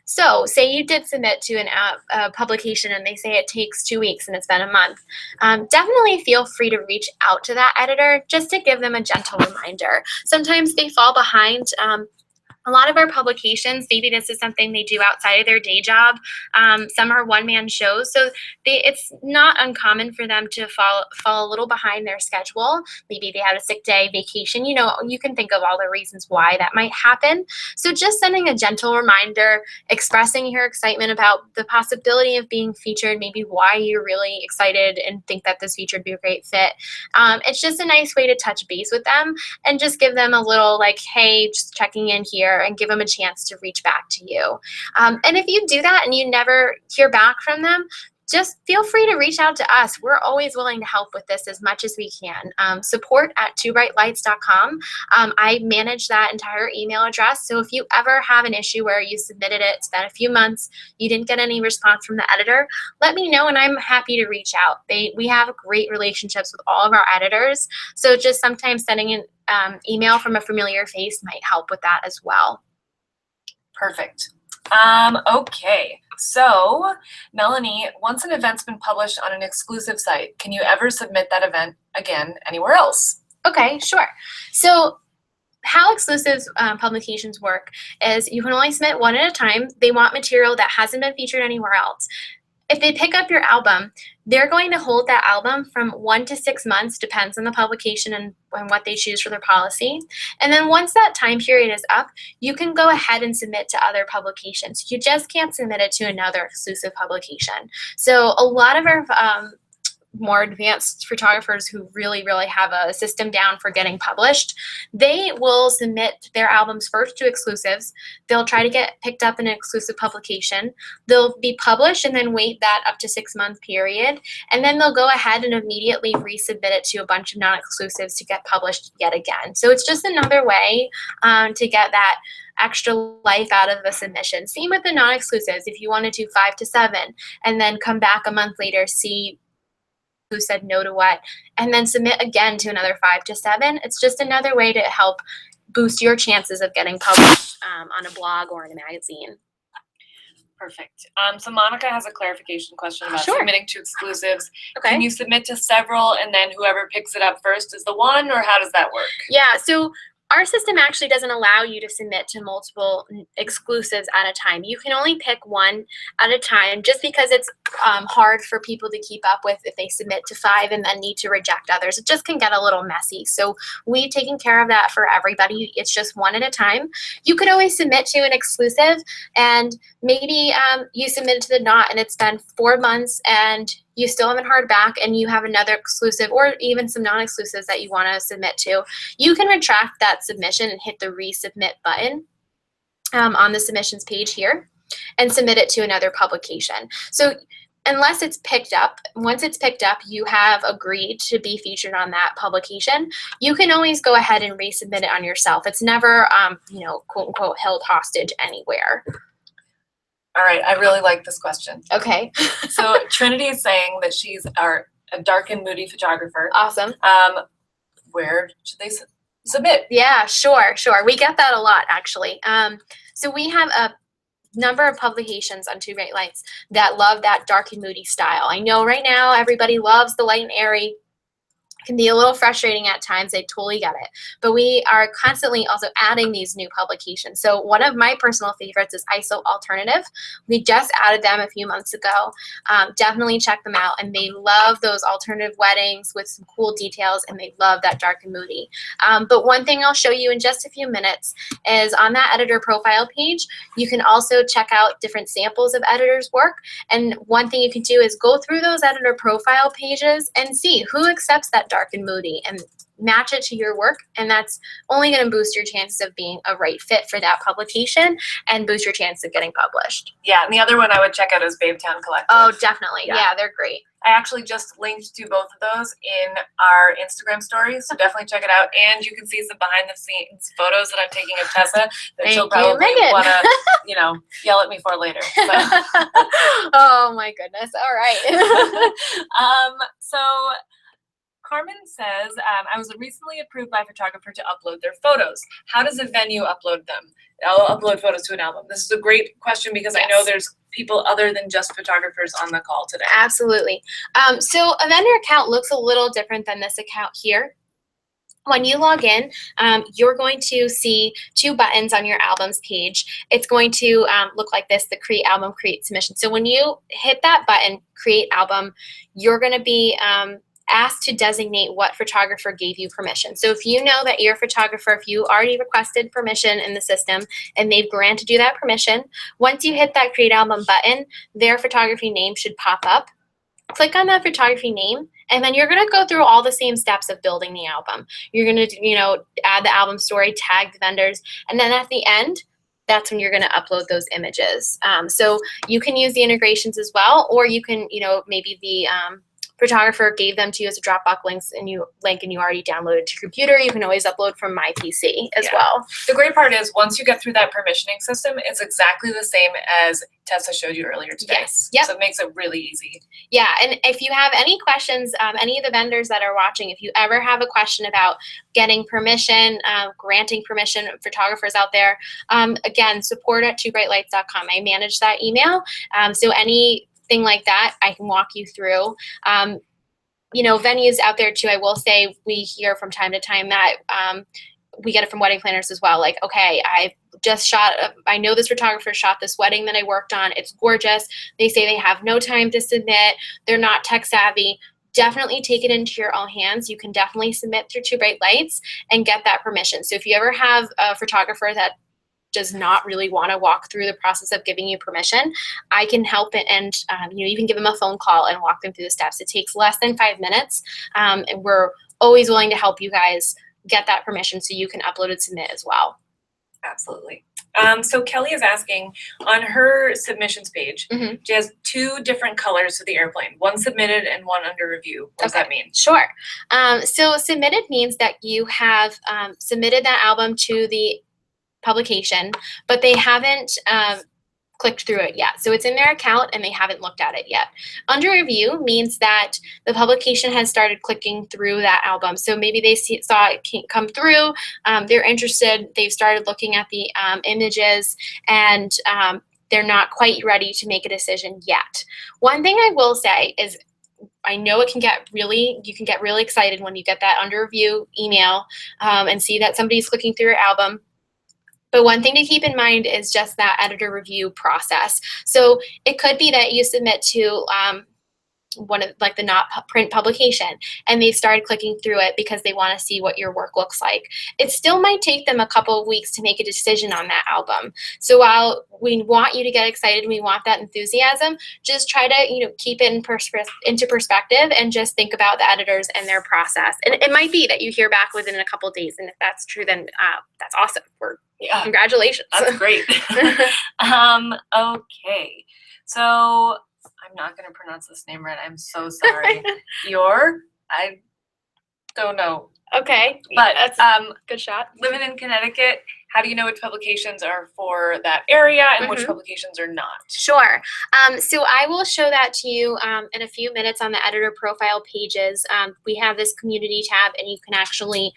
So say you did submit to a publication and they say it takes 2 weeks and it's been a month. Definitely feel free to reach out to that editor just to give them a gentle reminder. Sometimes they fall behind. A lot of our publications, maybe this is something they do outside of their day job. Some are one-man shows, so it's not uncommon for them to fall a little behind their schedule. Maybe they had a sick day, vacation. You know, you can think of all the reasons why that might happen. So just sending a gentle reminder, expressing your excitement about the possibility of being featured, maybe why you're really excited and think that this feature would be a great fit. It's just a nice way to touch base with them and just give them a little like, hey, just checking in here, and give them a chance to reach back to you. And if you do that and you never hear back from them, just feel free to reach out to us. We're always willing to help with this as much as we can. Support@twobrightlights.com. I manage that entire email address. So if you ever have an issue where you submitted it, it's been a few months, you didn't get any response from the editor, let me know and I'm happy to reach out. We have great relationships with all of our editors. So just sometimes sending an email from a familiar face might help with that as well. Perfect. Okay, so Melanie, once an event's been published on an exclusive site, can you ever submit that event again anywhere else? Okay, sure. So how exclusive publications work is you can only submit one at a time. They want material that hasn't been featured anywhere else. If they pick up your album, they're going to hold that album from 1 to 6 months, depends on the publication and what they choose for their policy. And then once that time period is up, you can go ahead and submit to other publications. You just can't submit it to another exclusive publication. So a lot of our more advanced photographers who really have a system down for getting published, they will submit their albums first to exclusives. They'll try to get picked up in an exclusive publication. They'll be published and then wait that up to 6-month period. And then they'll go ahead and immediately resubmit it to a bunch of non-exclusives to get published yet again. So it's just another way to get that extra life out of the submission. Same with the non-exclusives. If you want to do 5 to 7 and then come back a month later, see who said no to what, and then submit again to another 5 to 7. It's just another way to help boost your chances of getting published on a blog or in a magazine. Perfect. So Monica has a clarification question about Sure. submitting to exclusives. Okay. Can you submit to several and then whoever picks it up first is the one, or how does that work? Yeah, so our system actually doesn't allow you to submit to multiple exclusives at a time. You can only pick one at a time just because it's hard for people to keep up with if they submit to 5 and then need to reject others. It just can get a little messy. So we've taken care of that for everybody. It's just one at a time. You could always submit to an exclusive and maybe you submitted to the Knot and it's been 4 months and you still haven't heard back and you have another exclusive or even some non-exclusives that you want to submit to. You can retract that submission and hit the resubmit button on the submissions page here and submit it to another publication. So unless it's picked up, once it's picked up, you have agreed to be featured on that publication, you can always go ahead and resubmit it on yourself. It's never, quote unquote, held hostage anywhere. All right, I really like this question. Okay. So Trinity is saying that she's a dark and moody photographer. Awesome. Where should they submit? Yeah, sure. We get that a lot, actually. So we have a number of publications on Two Great Lights that love that dark and moody style. I know right now everybody loves the light and airy. Can be a little frustrating at times. I totally get it. But we are constantly also adding these new publications. So one of my personal favorites is ISO Alternative. We just added them a few months ago. Definitely check them out. And they love those alternative weddings with some cool details, and they love that dark and moody. But one thing I'll show you in just a few minutes is on that editor profile page, you can also check out different samples of editors' work. And one thing you can do is go through those editor profile pages and see who accepts that dark and moody and match it to your work, and that's only going to boost your chances of being a right fit for that publication and boost your chance of getting published. Yeah, and the other one I would check out is Babetown Collective. Oh, definitely. Yeah. Yeah, they're great. I actually just linked to both of those in our Instagram stories, so definitely check it out. And you can see some behind the scenes photos that I'm taking of Tessa that she'll probably want to, yell at me for later. So. Oh my goodness. All right. So Carmen says, I was recently approved by a photographer to upload their photos. How does a venue upload them? I'll upload photos to an album. This is a great question because I know there's people other than just photographers on the call today. Absolutely. So a vendor account looks a little different than this account here. When you log in, you're going to see 2 buttons on your albums page. It's going to look like this, the Create Album, Create Submission. So when you hit that button, Create Album, you're going to be asked to designate what photographer gave you permission. So if you know that your photographer, if you already requested permission in the system and they've granted you that permission, once you hit that Create Album button, their photography name should pop up. Click on that photography name, and then you're going to go through all the same steps of building the album. You're going to, add the album story, tag the vendors, and then at the end, that's when you're going to upload those images. So you can use the integrations as well, or you can, maybe the photographer gave them to you as a Dropbox and you already downloaded to your computer, you can always upload from my PC as well. The great part is once you get through that permissioning system, it's exactly the same as Tessa showed you earlier today. Yes. Yep. So it makes it really easy. Yeah, and if you have any questions, any of the vendors that are watching, if you ever have a question about getting permission, granting permission, photographers out there, again, support@twobrightlights.com. I manage that email, so anything like that, I can walk you through. You know, venues out there too, I will say we hear from time to time that we get it from wedding planners as well. Like, okay, I know this photographer shot this wedding that I worked on. It's gorgeous. They say they have no time to submit. They're not tech savvy. Definitely take it into your own hands. You can definitely submit through Two Bright Lights and get that permission. So if you ever have a photographer that does not really want to walk through the process of giving you permission, I can help it, and you can give them a phone call and walk them through the steps. It takes less than 5 minutes, and we're always willing to help you guys get that permission so you can upload and submit as well. Absolutely. So Kelly is asking, on her submissions page, she has 2 different colors of the airplane, one submitted and one under review. What does that mean? Sure. So submitted means that you have submitted that album to the publication, but they haven't clicked through it yet. So it's in their account and they haven't looked at it yet. Under review means that the publication has started clicking through that album. So maybe they saw it come through, they're interested, they've started looking at the images, and they're not quite ready to make a decision yet. One thing I will say is, I know you can get really excited when you get that under review email and see that somebody's clicking through your album. But one thing to keep in mind is just that editor review process. So it could be that you submit to one of the not print publication, and they started clicking through it because they want to see what your work looks like. It still might take them a couple of weeks to make a decision on that album. So while we want you to get excited, we want that enthusiasm, just try to keep it into perspective and just think about the editors and their process. And it might be that you hear back within a couple of days, and if that's true, then that's awesome. Congratulations. That's great. Okay, so I'm not going to pronounce this name right. I'm so sorry. I don't know. Okay, but that's good shot. Living in Connecticut, how do you know which publications are for that area and which publications are not? Sure. So I will show that to you in a few minutes on the editor profile pages. We have this community tab, and you can actually,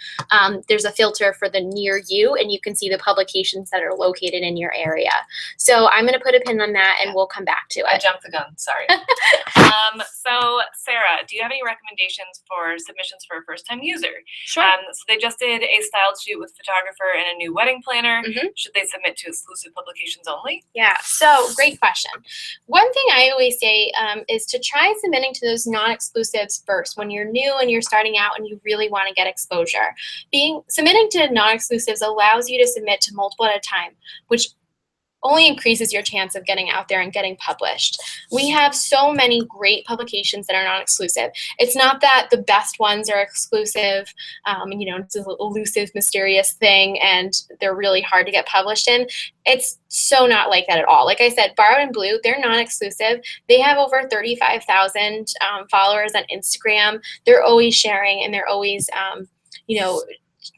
there's a filter for the near you, and you can see the publications that are located in your area. So I'm going to put a pin on that, and we'll come back to it. I jumped the gun. Sorry. So Sarah, do you have any recommendations for submissions for a first-time user? Sure. So they just did a styled shoot with photographer and a new wedding planner. Should they submit to exclusive publications only? Yeah, so great question. One thing I always say is to try submitting to those non-exclusives first when you're new and you're starting out and you really want to get exposure. Submitting to non-exclusives allows you to submit to multiple at a time, which only increases your chance of getting out there and getting published. We have so many great publications that are non-exclusive. It's not that the best ones are exclusive, it's an elusive, mysterious thing, and they're really hard to get published in. It's so not like that at all. Like I said, Borrowed and Blue, they're non-exclusive. They have over 35,000 followers on Instagram. They're always sharing, and they're always,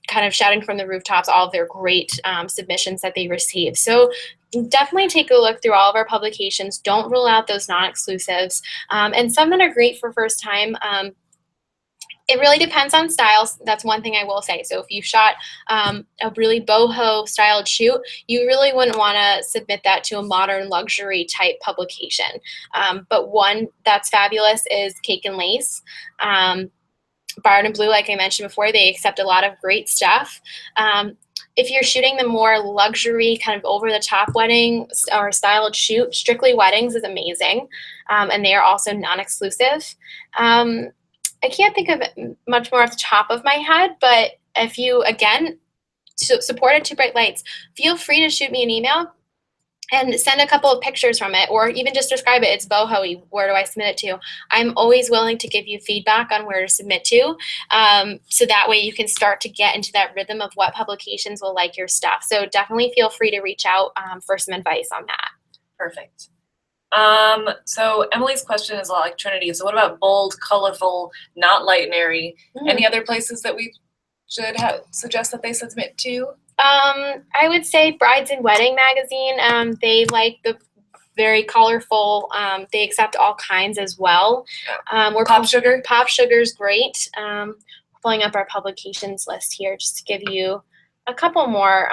kind of shouting from the rooftops all of their great submissions that they receive. So definitely take a look through all of our publications. Don't rule out those non-exclusives. And some that are great for first time. It really depends on styles. That's one thing I will say. So if you shot a really boho styled shoot, you really wouldn't want to submit that to a modern luxury type publication. But one that's fabulous is Cake and Lace. Borrowed and Blue, like I mentioned before, they accept a lot of great stuff. If you're shooting the more luxury, kind of over-the-top wedding or styled shoot, Strictly Weddings is amazing, and they are also non-exclusive. I can't think of it much more off the top of my head, but if you, again, support at Two Bright Lights, feel free to shoot me an email and send a couple of pictures from it, or even just describe it. It's boho-y. Where do I submit it to? I'm always willing to give you feedback on where to submit to, so that way you can start to get into that rhythm of what publications will like your stuff. So definitely feel free to reach out for some advice on that. Perfect. So Emily's question is a lot like Trinity. So what about bold, colorful, not light and airy? Any other places that we should suggest that they submit to? I would say Brides and Wedding magazine. They like the very colorful. They accept all kinds as well. Or Pop Sugar? Pop Sugar's great. Pulling up our publications list here just to give you a couple more.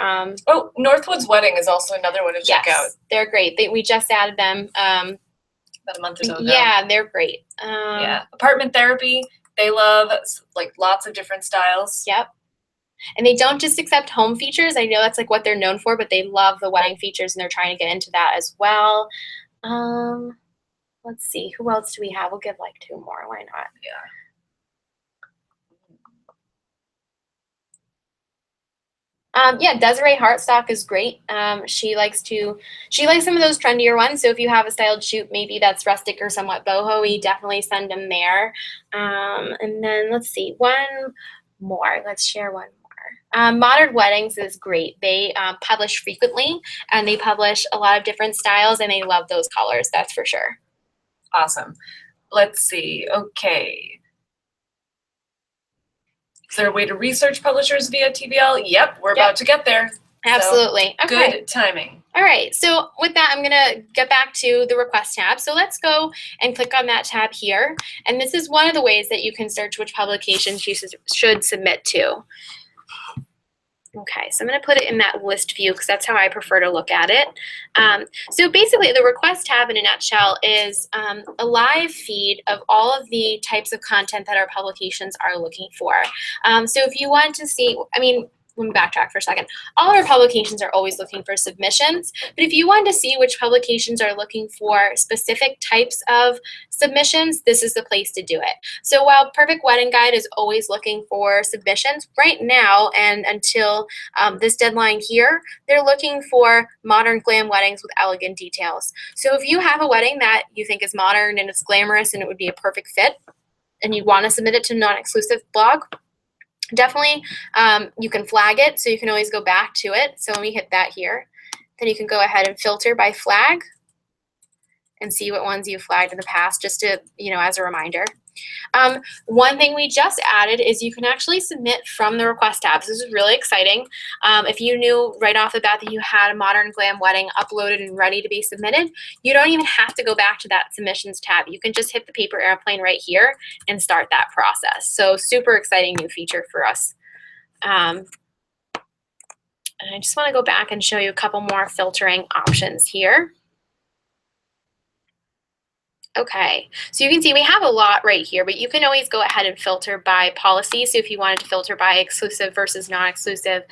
Oh, Northwoods Wedding is also another one to check out. They're great. We just added them. About a month or so ago. Yeah, they're great. Yeah, Apartment Therapy. They love like lots of different styles. Yep. And they don't just accept home features. I know that's like what they're known for, but they love the wedding features and they're trying to get into that as well. Let's see, who else do we have? We'll give like 2 more. Why not? Yeah, Desiree Hartstock is great. She likes some of those trendier ones. So if you have a styled shoot, maybe that's rustic or somewhat boho, definitely send them there. And then let's see, one more. Let's share one more. Modern Weddings is great. They publish frequently and they publish a lot of different styles and they love those colors, that's for sure. Awesome. Let's see. Okay. Is there a way to research publishers via TBL? Yep, we're about to get there. Absolutely. So, okay. Good timing. All right, so with that, I'm gonna get back to the request tab. So let's go and click on that tab here. And this is one of the ways that you can search which publications you should submit to. Okay, so I'm going to put it in that list view because that's how I prefer to look at it. So basically, the request tab in a nutshell is a live feed of all of the types of content that our publications are looking for. So if you want to see, let me backtrack for a second. All our publications are always looking for submissions, but if you want to see which publications are looking for specific types of submissions, this is the place to do it. So while Perfect Wedding Guide is always looking for submissions, right now and until this deadline here, they're looking for modern glam weddings with elegant details. So if you have a wedding that you think is modern and it's glamorous and it would be a perfect fit, and you want to submit it to non-exclusive blog, definitely you can flag it, so you can always go back to it. So when we hit that here, then you can go ahead and filter by flag and see what ones you flagged in the past, just to, as a reminder. One thing we just added is you can actually submit from the request tab. This is really exciting. If you knew right off the bat that you had a modern glam wedding uploaded and ready to be submitted, you don't even have to go back to that submissions tab. You can just hit the paper airplane right here and start that process. So super exciting new feature for us. And I just want to go back and show you a couple more filtering options here. Okay, so you can see we have a lot right here, but you can always go ahead and filter by policy. So if you wanted to filter by exclusive versus non-exclusive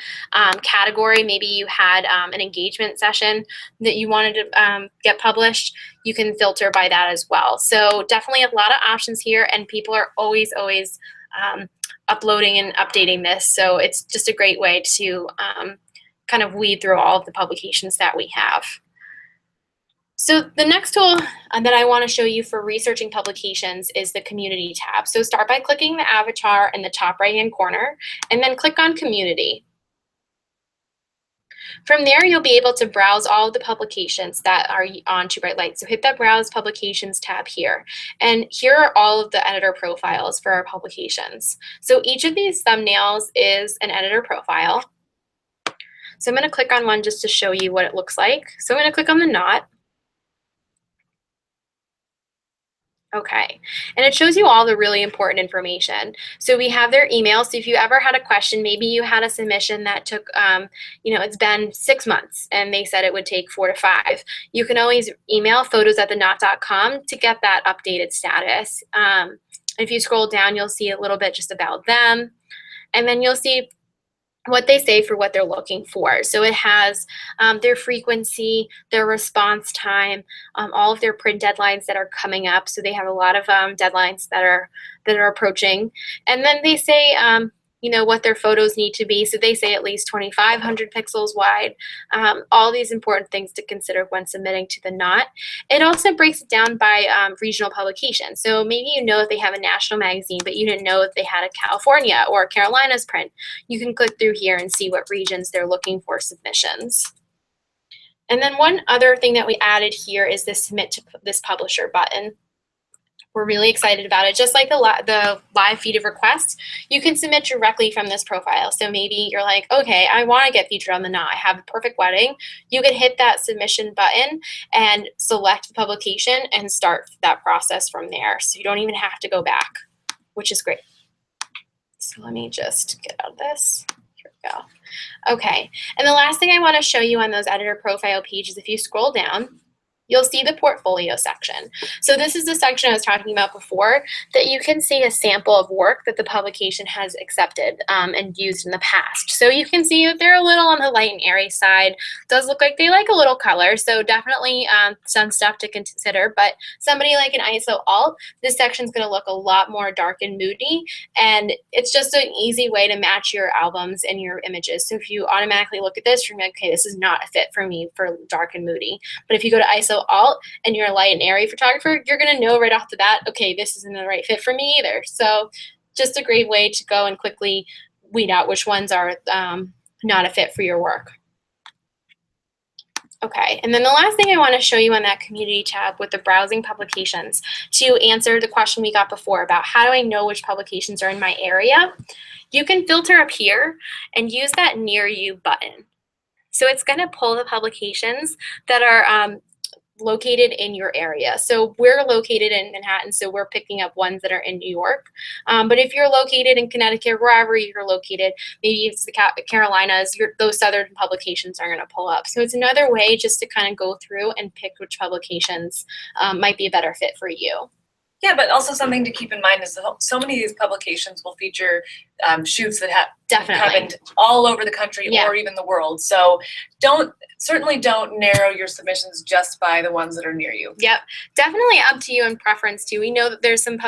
category, maybe you had an engagement session that you wanted to get published, you can filter by that as well. So definitely a lot of options here, and people are always uploading and updating this. So it's just a great way to kind of weed through all of the publications that we have. So the next tool that I want to show you for researching publications is the Community tab. So start by clicking the avatar in the top right-hand corner, and then click on Community. From there, you'll be able to browse all of the publications that are on Too Bright Lights. So hit that Browse Publications tab here. And here are all of the editor profiles for our publications. So each of these thumbnails is an editor profile. So I'm going to click on one just to show you what it looks like. So I'm going to click on the knot. Okay, and it shows you all the really important information. So we have their email. So if you ever had a question, maybe you had a submission that took, it's been 6 months and they said it would take 4 to 5. You can always email photos@thenot.com to get that updated status. If you scroll down, you'll see a little bit just about them. And then you'll see what they say for what they're looking for. So it has their frequency, their response time, all of their print deadlines that are coming up. So they have a lot of deadlines that are approaching. And then they say, what their photos need to be. So they say at least 2,500 pixels wide. All these important things to consider when submitting to the Knot. It also breaks it down by regional publication. So maybe you know if they have a national magazine, but you didn't know if they had a California or Carolinas print. You can click through here and see what regions they're looking for submissions. And then one other thing that we added here is this submit to this publisher button. We're really excited about it. Just like the live feed of requests, you can submit directly from this profile. So maybe you're like, okay, I want to get featured on the Knot. I have a perfect wedding. You could hit that submission button and select the publication and start that process from there. So you don't even have to go back, which is great. So let me just get out of this. Here we go. Okay, and the last thing I want to show you on those editor profile pages, if you scroll down, you'll see the portfolio section. So this is the section I was talking about before, that you can see a sample of work that the publication has accepted and used in the past. So you can see that they're a little on the light and airy side. Does look like they like a little color, so definitely some stuff to consider. But somebody like an ISO alt, this section is going to look a lot more dark and moody, and it's just an easy way to match your albums and your images. So if you automatically look at this, you're like, okay, this is not a fit for me for dark and moody. But if you go to ISO alt and you're a light and airy photographer, you're going to know right off the bat, okay, this isn't the right fit for me either. So just a great way to go and quickly weed out which ones are not a fit for your work. Okay, and then the last thing I want to show you on that community tab with the browsing publications, to answer the question we got before about how do I know which publications are in my area, you can filter up here and use that near you button. So it's going to pull the publications that are located in your area. So we're located in Manhattan, so we're picking up ones that are in New York. But if you're located in Connecticut, wherever you're located, maybe it's the Carolinas, those southern publications are going to pull up. So it's another way just to kind of go through and pick which publications might be a better fit for you. Yeah, but also something to keep in mind is that so many of these publications will feature shoots that have happened all over the country or even the world. So certainly don't narrow your submissions just by the ones that are near you. Yep, definitely up to you and preference too. We know that there's some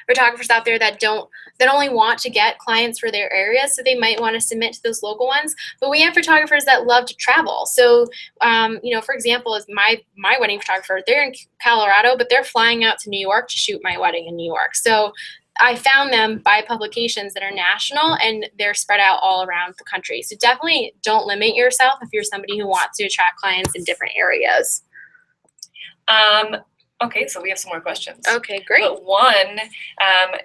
photographers out there that only want to get clients for their area, so they might want to submit to those local ones. But we have photographers that love to travel. So, for example, is my wedding photographer. They're in Colorado, but they're flying out to New York to shoot my wedding in New York. So I found them by publications that are national, and they're spread out all around the country. So definitely don't limit yourself if you're somebody who wants to attract clients in different areas. Okay, so we have some more questions. Okay, great. But one,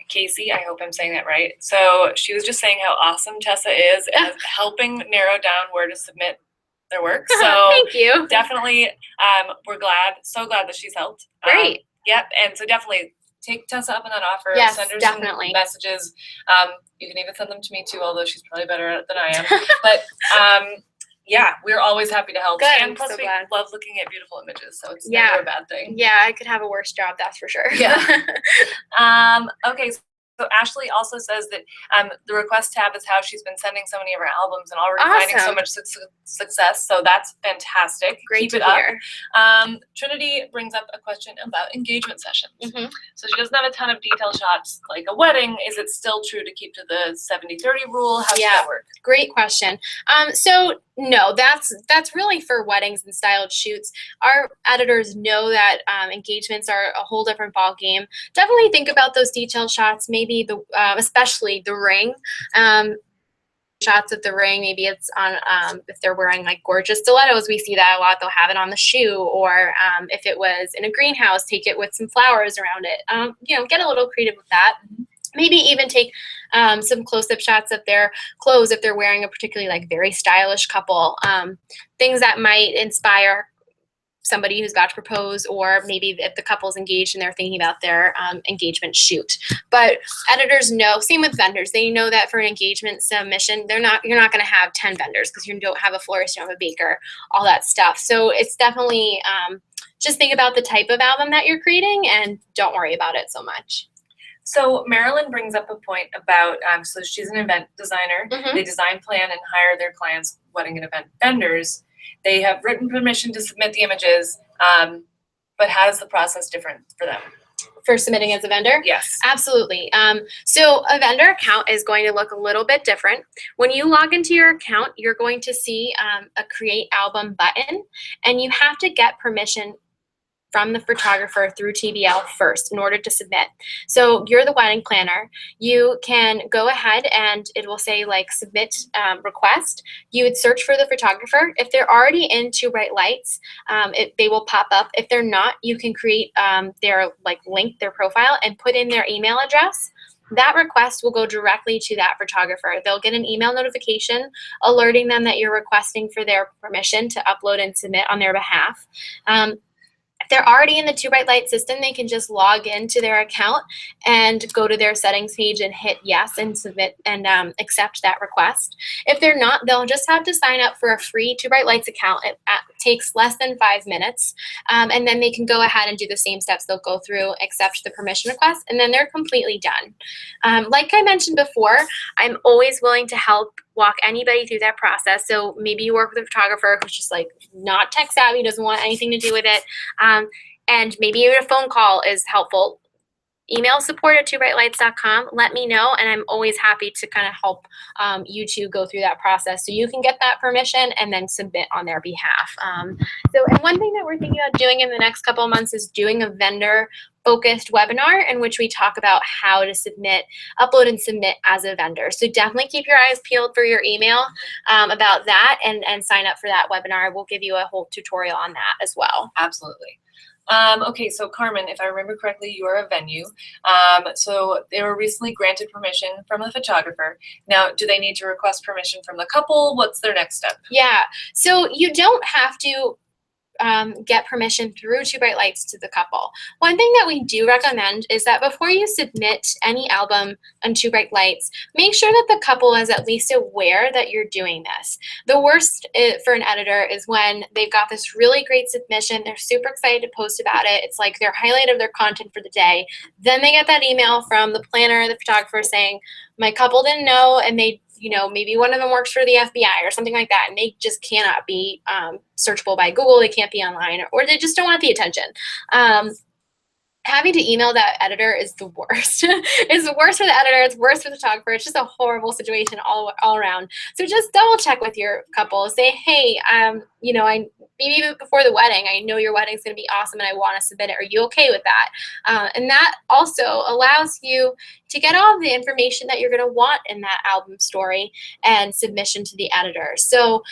Casey, I hope I'm saying that right. So she was just saying how awesome Tessa is at helping narrow down where to submit their work. So thank you. Definitely, we're so glad that she's helped. Great. Yep, and so definitely take Tessa up on that offer. Yes, send her definitely. some messages. You can even send them to me too, although she's probably better at it than I am. But yeah, we're always happy to help. Good, And plus, so we glad. love looking at beautiful images, so it's never a bad thing. Yeah, I could have a worse job, that's for sure. Yeah. Okay. So Ashley also says that the request tab is how she's been sending so many of her albums and already finding so much success. So that's fantastic. Great Keep to it hear. up. Trinity brings up a question about engagement sessions. Mm-hmm. So she doesn't have a ton of detail shots like a wedding. Is it still true to keep to the 70-30 rule? How does that work? Great question. So no, that's really for weddings and styled shoots. Our editors know that engagements are a whole different ball game. Definitely think about those detail shots, maybe especially the ring. Shots of the ring, maybe it's on if they're wearing like gorgeous stilettos, we see that a lot. They'll have it on the shoe, or if it was in a greenhouse, take it with some flowers around it. Get a little creative with that. Maybe even take some close-up shots of their clothes if they're wearing a particularly like very stylish couple. Things that might inspire somebody who's about to propose, or maybe if the couple's engaged and they're thinking about their engagement shoot. But editors know, same with vendors, they know that for an engagement submission, you're not going to have 10 vendors because you don't have a florist, you don't have a baker, all that stuff. So it's definitely just think about the type of album that you're creating and don't worry about it so much. So Marilyn brings up a point about, so she's an event designer. Mm-hmm. They design, plan, and hire their clients' wedding and event vendors. They have written permission to submit the images, but how is the process different for them? For submitting as a vendor? Yes. Absolutely. So a vendor account is going to look a little bit different. When you log into your account, you're going to see a create album button, and you have to get permission from the photographer through TBL first in order to submit. So you're the wedding planner. You can go ahead and it will say like submit request. You would search for the photographer. If they're already in Too Bright Lights, they will pop up. If they're not, you can create their link their profile and put in their email address. That request will go directly to that photographer. They'll get an email notification alerting them that you're requesting for their permission to upload and submit on their behalf. If they're already in the Too Bright Light system, they can just log into their account and go to their settings page and hit yes and submit and accept that request. If they're not, they'll just have to sign up for a free Too Bright Lights account. It takes less than 5 minutes, and then they can go ahead and do the same steps. They'll go through, accept the permission request, and then they're completely done. Like I mentioned before, I'm always willing to help walk anybody through that process. So maybe you work with a photographer who's just not tech savvy, doesn't want anything to do with it. And maybe even a phone call is helpful. Email support@toobrightlights.com. Let me know, and I'm always happy to kind of help you two go through that process so you can get that permission and then submit on their behalf. And one thing that we're thinking about doing in the next couple of months is doing a vendor-focused webinar in which we talk about how to upload and submit as a vendor. So definitely keep your eyes peeled for your email about that and sign up for that webinar. We'll give you a whole tutorial on that as well. Absolutely. Okay, so Carmen, if I remember correctly, you are a venue. So they were recently granted permission from a photographer. Now, do they need to request permission from the couple? What's their next step? Yeah, so you don't have to get permission through Too Bright Lights to the couple. One thing that we do recommend is that before you submit any album on Too Bright Lights, make sure that the couple is at least aware that you're doing this. The worst for an editor is when they've got this really great submission, they're super excited to post about it, it's like their highlight of their content for the day, then they get that email from the planner, the photographer saying, my couple didn't know, and they maybe one of them works for the FBI or something like that, and they just cannot be searchable by Google. They can't be online, or they just don't want the attention. Having to email that editor is the worst. It's the worst for the editor. It's worse for the photographer. It's just a horrible situation all around. So just double check with your couple. Say, hey, maybe even before the wedding, I know your wedding's going to be awesome and I want to submit it. Are you okay with that? And that also allows you to get all of the information that you're going to want in that album story and submission to the editor. So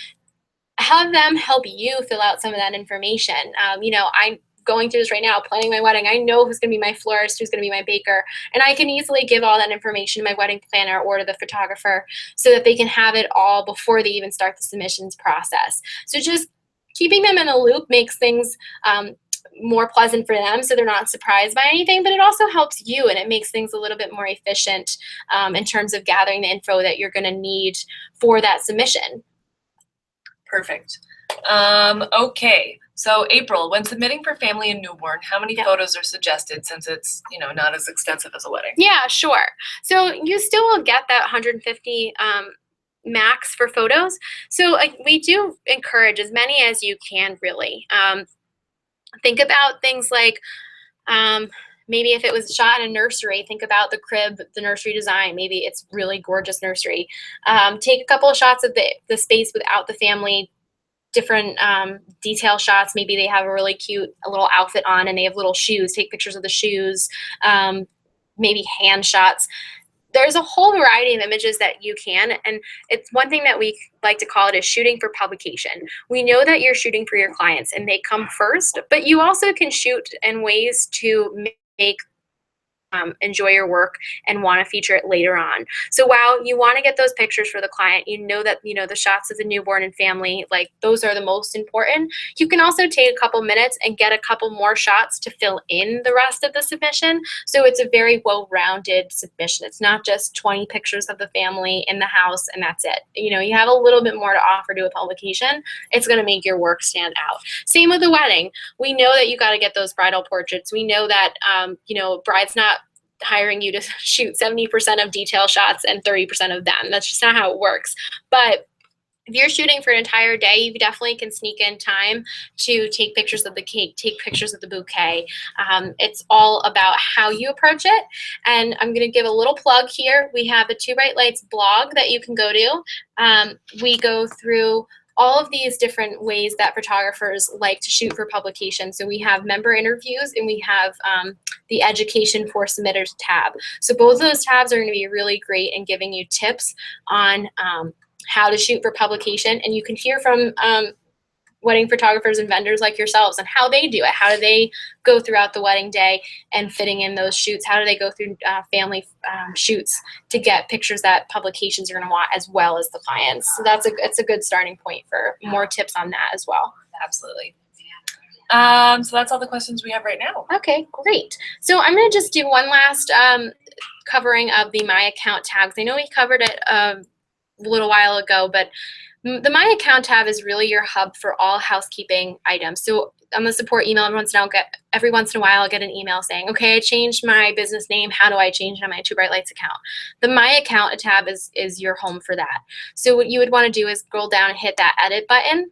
have them help you fill out some of that information. I'm going through this right now, planning my wedding. I know who's going to be my florist, who's going to be my baker, and I can easily give all that information to my wedding planner or to the photographer so that they can have it all before they even start the submissions process. So just keeping them in the loop makes things more pleasant for them so they're not surprised by anything, but it also helps you and it makes things a little bit more efficient in terms of gathering the info that you're going to need for that submission. Perfect. Okay. So April, when submitting for family and newborn, how many photos are suggested since it's, not as extensive as a wedding? Yeah, sure. So you still will get that 150 max for photos. So we do encourage as many as you can, really. Think about things like maybe if it was shot in a nursery, think about the crib, the nursery design. Maybe it's really gorgeous nursery. Take a couple of shots of the space without the family, different detail shots. Maybe they have a really cute little outfit on and they have little shoes. Take pictures of the shoes, maybe hand shots. There's a whole variety of images that you can, and it's one thing that we like to call it is shooting for publication. We know that you're shooting for your clients and they come first, but you also can shoot in ways to make enjoy your work and want to feature it later on. So while you want to get those pictures for the client, that the shots of the newborn and family, those are the most important. You can also take a couple minutes and get a couple more shots to fill in the rest of the submission. So it's a very well-rounded submission. It's not just 20 pictures of the family in the house and that's it. You have a little bit more to offer to a publication. It's going to make your work stand out. Same with the wedding. We know that you got to get those bridal portraits. We know that, bride's not hiring you to shoot 70% of detail shots and 30% of them. That's just not how it works. But if you're shooting for an entire day, you definitely can sneak in time to take pictures of the cake, take pictures of the bouquet. It's all about how you approach it. And I'm going to give a little plug here. We have the Too Bright Lights blog that you can go to. We go through all of these different ways that photographers like to shoot for publication. So we have member interviews and we have the education for submitters tab. So both of those tabs are going to be really great in giving you tips on how to shoot for publication. And you can hear from wedding photographers and vendors like yourselves and how they do it. How do they go throughout the wedding day and fitting in those shoots? How do they go through family shoots to get pictures that publications are going to want as well as the clients? So it's a good starting point for more tips on that as well. Absolutely. So that's all the questions we have right now. Okay, great. So I'm going to just do one last covering of the My Account tabs. I know we covered it a little while ago, but the My Account tab is really your hub for all housekeeping items. So on the support email, every once in a while I'll get an email saying, okay, I changed my business name. How do I change it on my Two Bright Lights account? The My Account tab is your home for that. So what you would want to do is scroll down and hit that edit button.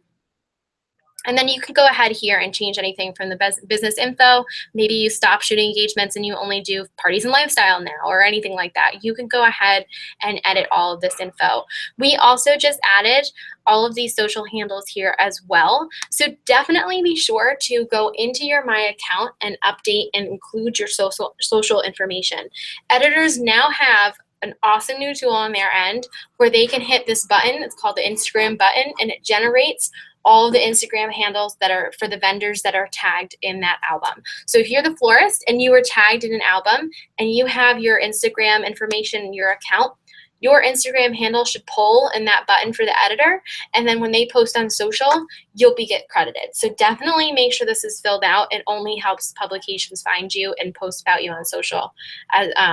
And then you can go ahead here and change anything from the business info. Maybe you stop shooting engagements and you only do parties and lifestyle now or anything like that. You can go ahead and edit all of this info. We also just added all of these social handles here as well. So definitely be sure to go into your My Account and update and include your social information. Editors now have an awesome new tool on their end where they can hit this button. It's called the Instagram button, and it generates all of the Instagram handles that are for the vendors that are tagged in that album. So if you're the florist and you were tagged in an album and you have your Instagram information in your account, your Instagram handle should pull in that button for the editor, and then when they post on social, you'll get credited. So definitely make sure this is filled out. It only helps publications find you and post about you on social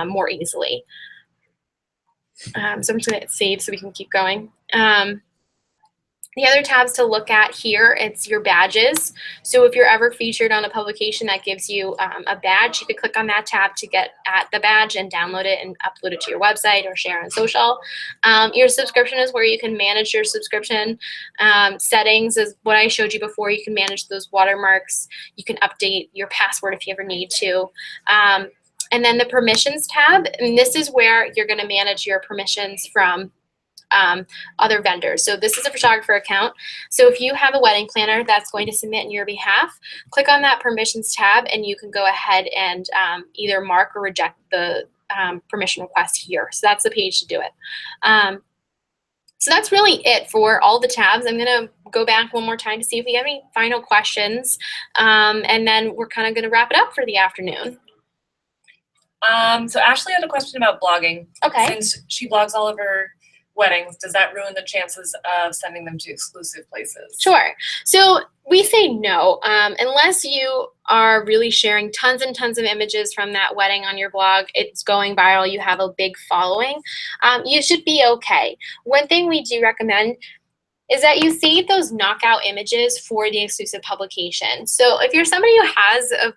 more easily. So I'm just going to hit save so we can keep going. The other tabs to look at here, it's your badges. So if you're ever featured on a publication that gives you a badge, you could click on that tab to get at the badge and download it and upload it to your website or share on social. Your subscription is where you can manage your subscription. Settings is what I showed you before. You can manage those watermarks. You can update your password if you ever need to. And then the permissions tab, and this is where you're going to manage your permissions from other vendors. So this is a photographer account. So if you have a wedding planner that's going to submit in your behalf, click on that permissions tab and you can go ahead and either mark or reject the permission request here. So that's the page to do it. So that's really it for all the tabs. I'm going to go back one more time to see if we have any final questions. And then we're kind of going to wrap it up for the afternoon. So Ashley had a question about blogging. Okay. Since she blogs all of her weddings, does that ruin the chances of sending them to exclusive places? Sure. So we say no, unless you are really sharing tons and tons of images from that wedding on your blog, it's going viral, you have a big following, you should be okay. One thing we do recommend is that you save those knockout images for the exclusive publication. So if you're somebody who has a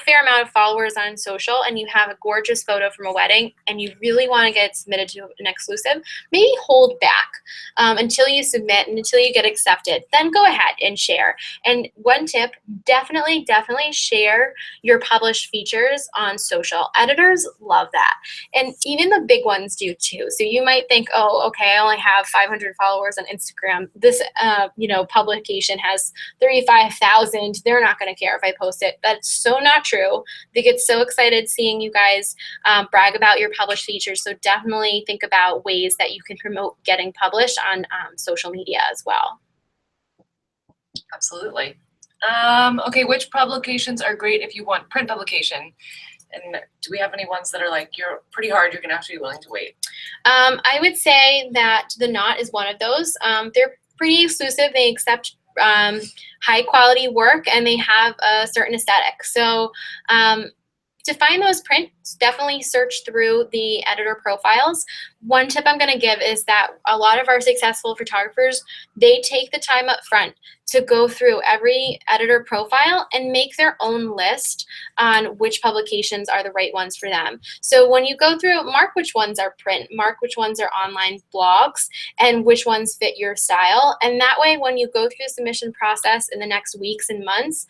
fair amount of followers on social and you have a gorgeous photo from a wedding and you really want to get it submitted to an exclusive, maybe hold back until you submit and until you get accepted. Then go ahead and share. And one tip, definitely share your published features on social. Editors love that. And even the big ones do too. So you might think, oh, okay, I only have 500 followers on Instagram. This publication has 35,000. They're not going to care if I post it. That's so not true. They get so excited seeing you guys brag about your published features. So definitely think about ways that you can promote getting published on social media as well. Absolutely. Okay, which publications are great if you want print publication? And do we have any ones that are like, you're pretty hard, you're going to have to be willing to wait? I would say that The Knot is one of those. They're pretty exclusive. They accept high quality work and they have a certain aesthetic. So to find those prints, definitely search through the editor profiles. One tip I'm going to give is that a lot of our successful photographers, they take the time up front to go through every editor profile and make their own list on which publications are the right ones for them. So when you go through, mark which ones are print, mark which ones are online blogs, and which ones fit your style. And that way, when you go through the submission process in the next weeks and months,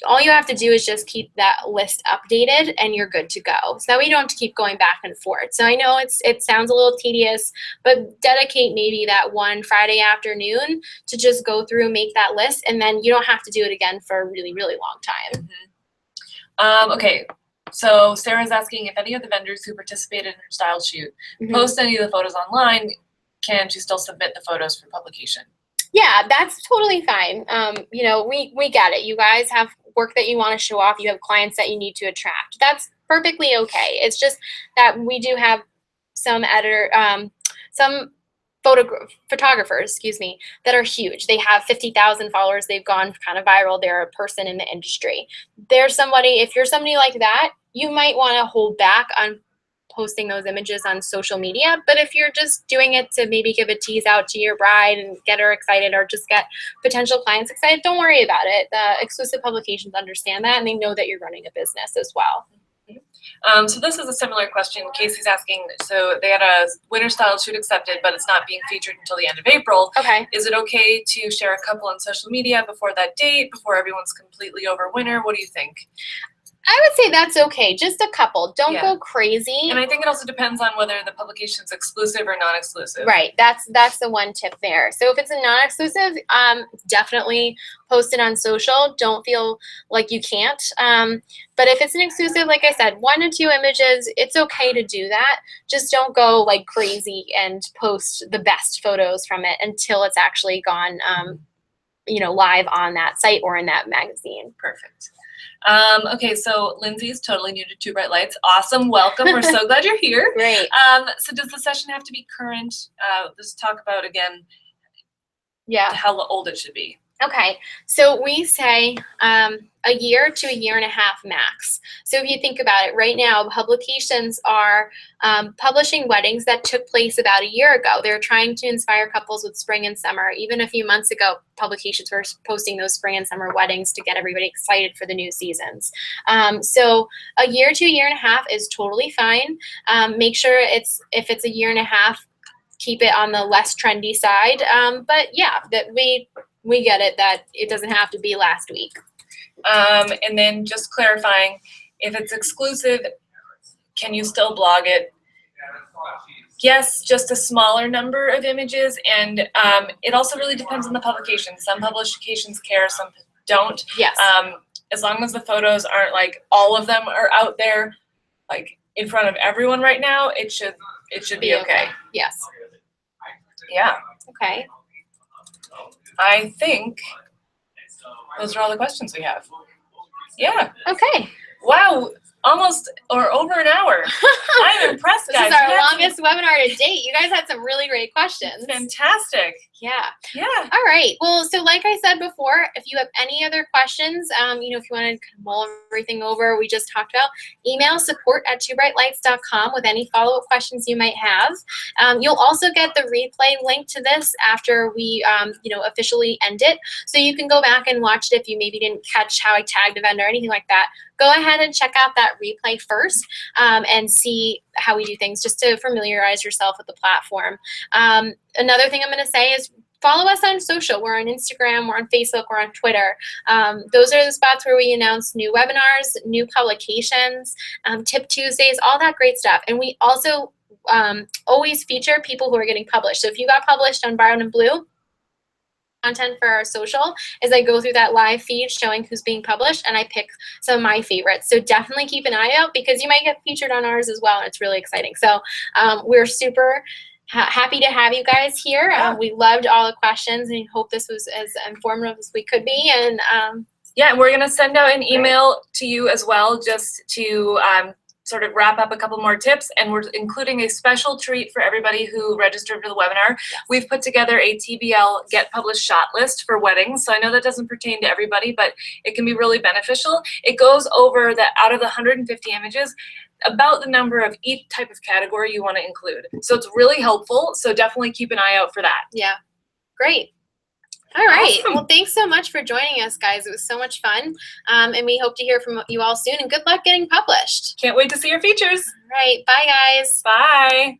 all you have to do is just keep that list updated and you're good to go. So that way you don't have to keep going back and forth. So I know it sounds a little tedious, but dedicate maybe that one Friday afternoon to just go through, make that list, and then you don't have to do it again for a really, really long time. Okay, so Sarah's asking if any of the vendors who participated in her style shoot post any of the photos online, can she still submit the photos for publication? Yeah, that's totally fine. You know, we get it. You guys have work that you want to show off. You have clients that you need to attract. That's perfectly okay. It's just that we do have some photographers, excuse me, that are huge. They have 50,000 followers. They've gone kind of viral. They're a person in the industry. If you're somebody like that, you might want to hold back on posting those images on social media. But if you're just doing it to maybe give a tease out to your bride and get her excited or just get potential clients excited, don't worry about it. The exclusive publications understand that and they know that you're running a business as well. So this is a similar question. Casey's asking, so they had a winter style shoot accepted, but it's not being featured until the end of April. Okay. Is it okay to share a couple on social media before that date, before everyone's completely over winter? What do you think? I would say that's okay. Just a couple. Don't go crazy. And I think it also depends on whether the publication's exclusive or non-exclusive. Right. That's the one tip there. So if it's a non-exclusive, definitely post it on social. Don't feel like you can't. But if it's an exclusive, like I said, 1 to 2 images, it's okay to do that. Just don't go like crazy and post the best photos from it until it's actually gone, live on that site or in that magazine. Perfect. Okay, so Lindsay's totally new to Two Bright Lights. Awesome, welcome. We're so glad you're here. Great. So does the session have to be current? Let's talk about again how old it should be. Okay, so we say a year to a year and a half max. So if you think about it, right now publications are publishing weddings that took place about a year ago. They're trying to inspire couples with spring and summer. Even a few months ago, publications were posting those spring and summer weddings to get everybody excited for the new seasons. So a year to a year and a half is totally fine. Make sure if it's a year and a half, keep it on the less trendy side. But yeah, that we get it that it doesn't have to be last week. And then just clarifying, if it's exclusive, can you still blog it? Yes, just a smaller number of images, and it also really depends on the publication. Some publications care, some don't. Yes. As long as the photos aren't like all of them are out there, like in front of everyone right now, it should be okay. Yes. Yeah. Okay. I think those are all the questions we have. Yeah. Okay. Wow. Almost or over an hour. I'm impressed, guys. This is our longest webinar to date. You guys had some really great questions. Fantastic. Yeah. Yeah. All right. Well, so like I said before, if you have any other questions, if you want to mull everything over we just talked about, email support@twobrightlights.com with any follow-up questions you might have. You'll also get the replay link to this after we, officially end it. So you can go back and watch it if you maybe didn't catch how I tagged a vendor or anything like that. Go ahead and check out that replay first and see how we do things just to familiarize yourself with the platform. Another thing I'm going to say is follow us on social. We're on Instagram, we're on Facebook, we're on Twitter. Those are the spots where we announce new webinars, new publications, Tip Tuesdays, all that great stuff. And we also always feature people who are getting published. So if you got published on Borrowed and Blue, content for our social is I go through that live feed showing who's being published and I pick some of my favorites. So definitely keep an eye out because you might get featured on ours as well and it's really exciting. So we're super happy to have you guys here. We loved all the questions and hope this was as informative as we could be. And yeah, we're going to send out an email to you as well just to sort of wrap up a couple more tips, and we're including a special treat for everybody who registered for the webinar. Yes. We've put together a TBL Get Published shot list for weddings, so I know that doesn't pertain to everybody, but it can be really beneficial. It goes over that out of the 150 images, about the number of each type of category you want to include. So it's really helpful, so definitely keep an eye out for that. Yeah, great. All right. Awesome. Well, thanks so much for joining us, guys. It was so much fun. And we hope to hear from you all soon. And good luck getting published. Can't wait to see your features. All right. Bye, guys. Bye.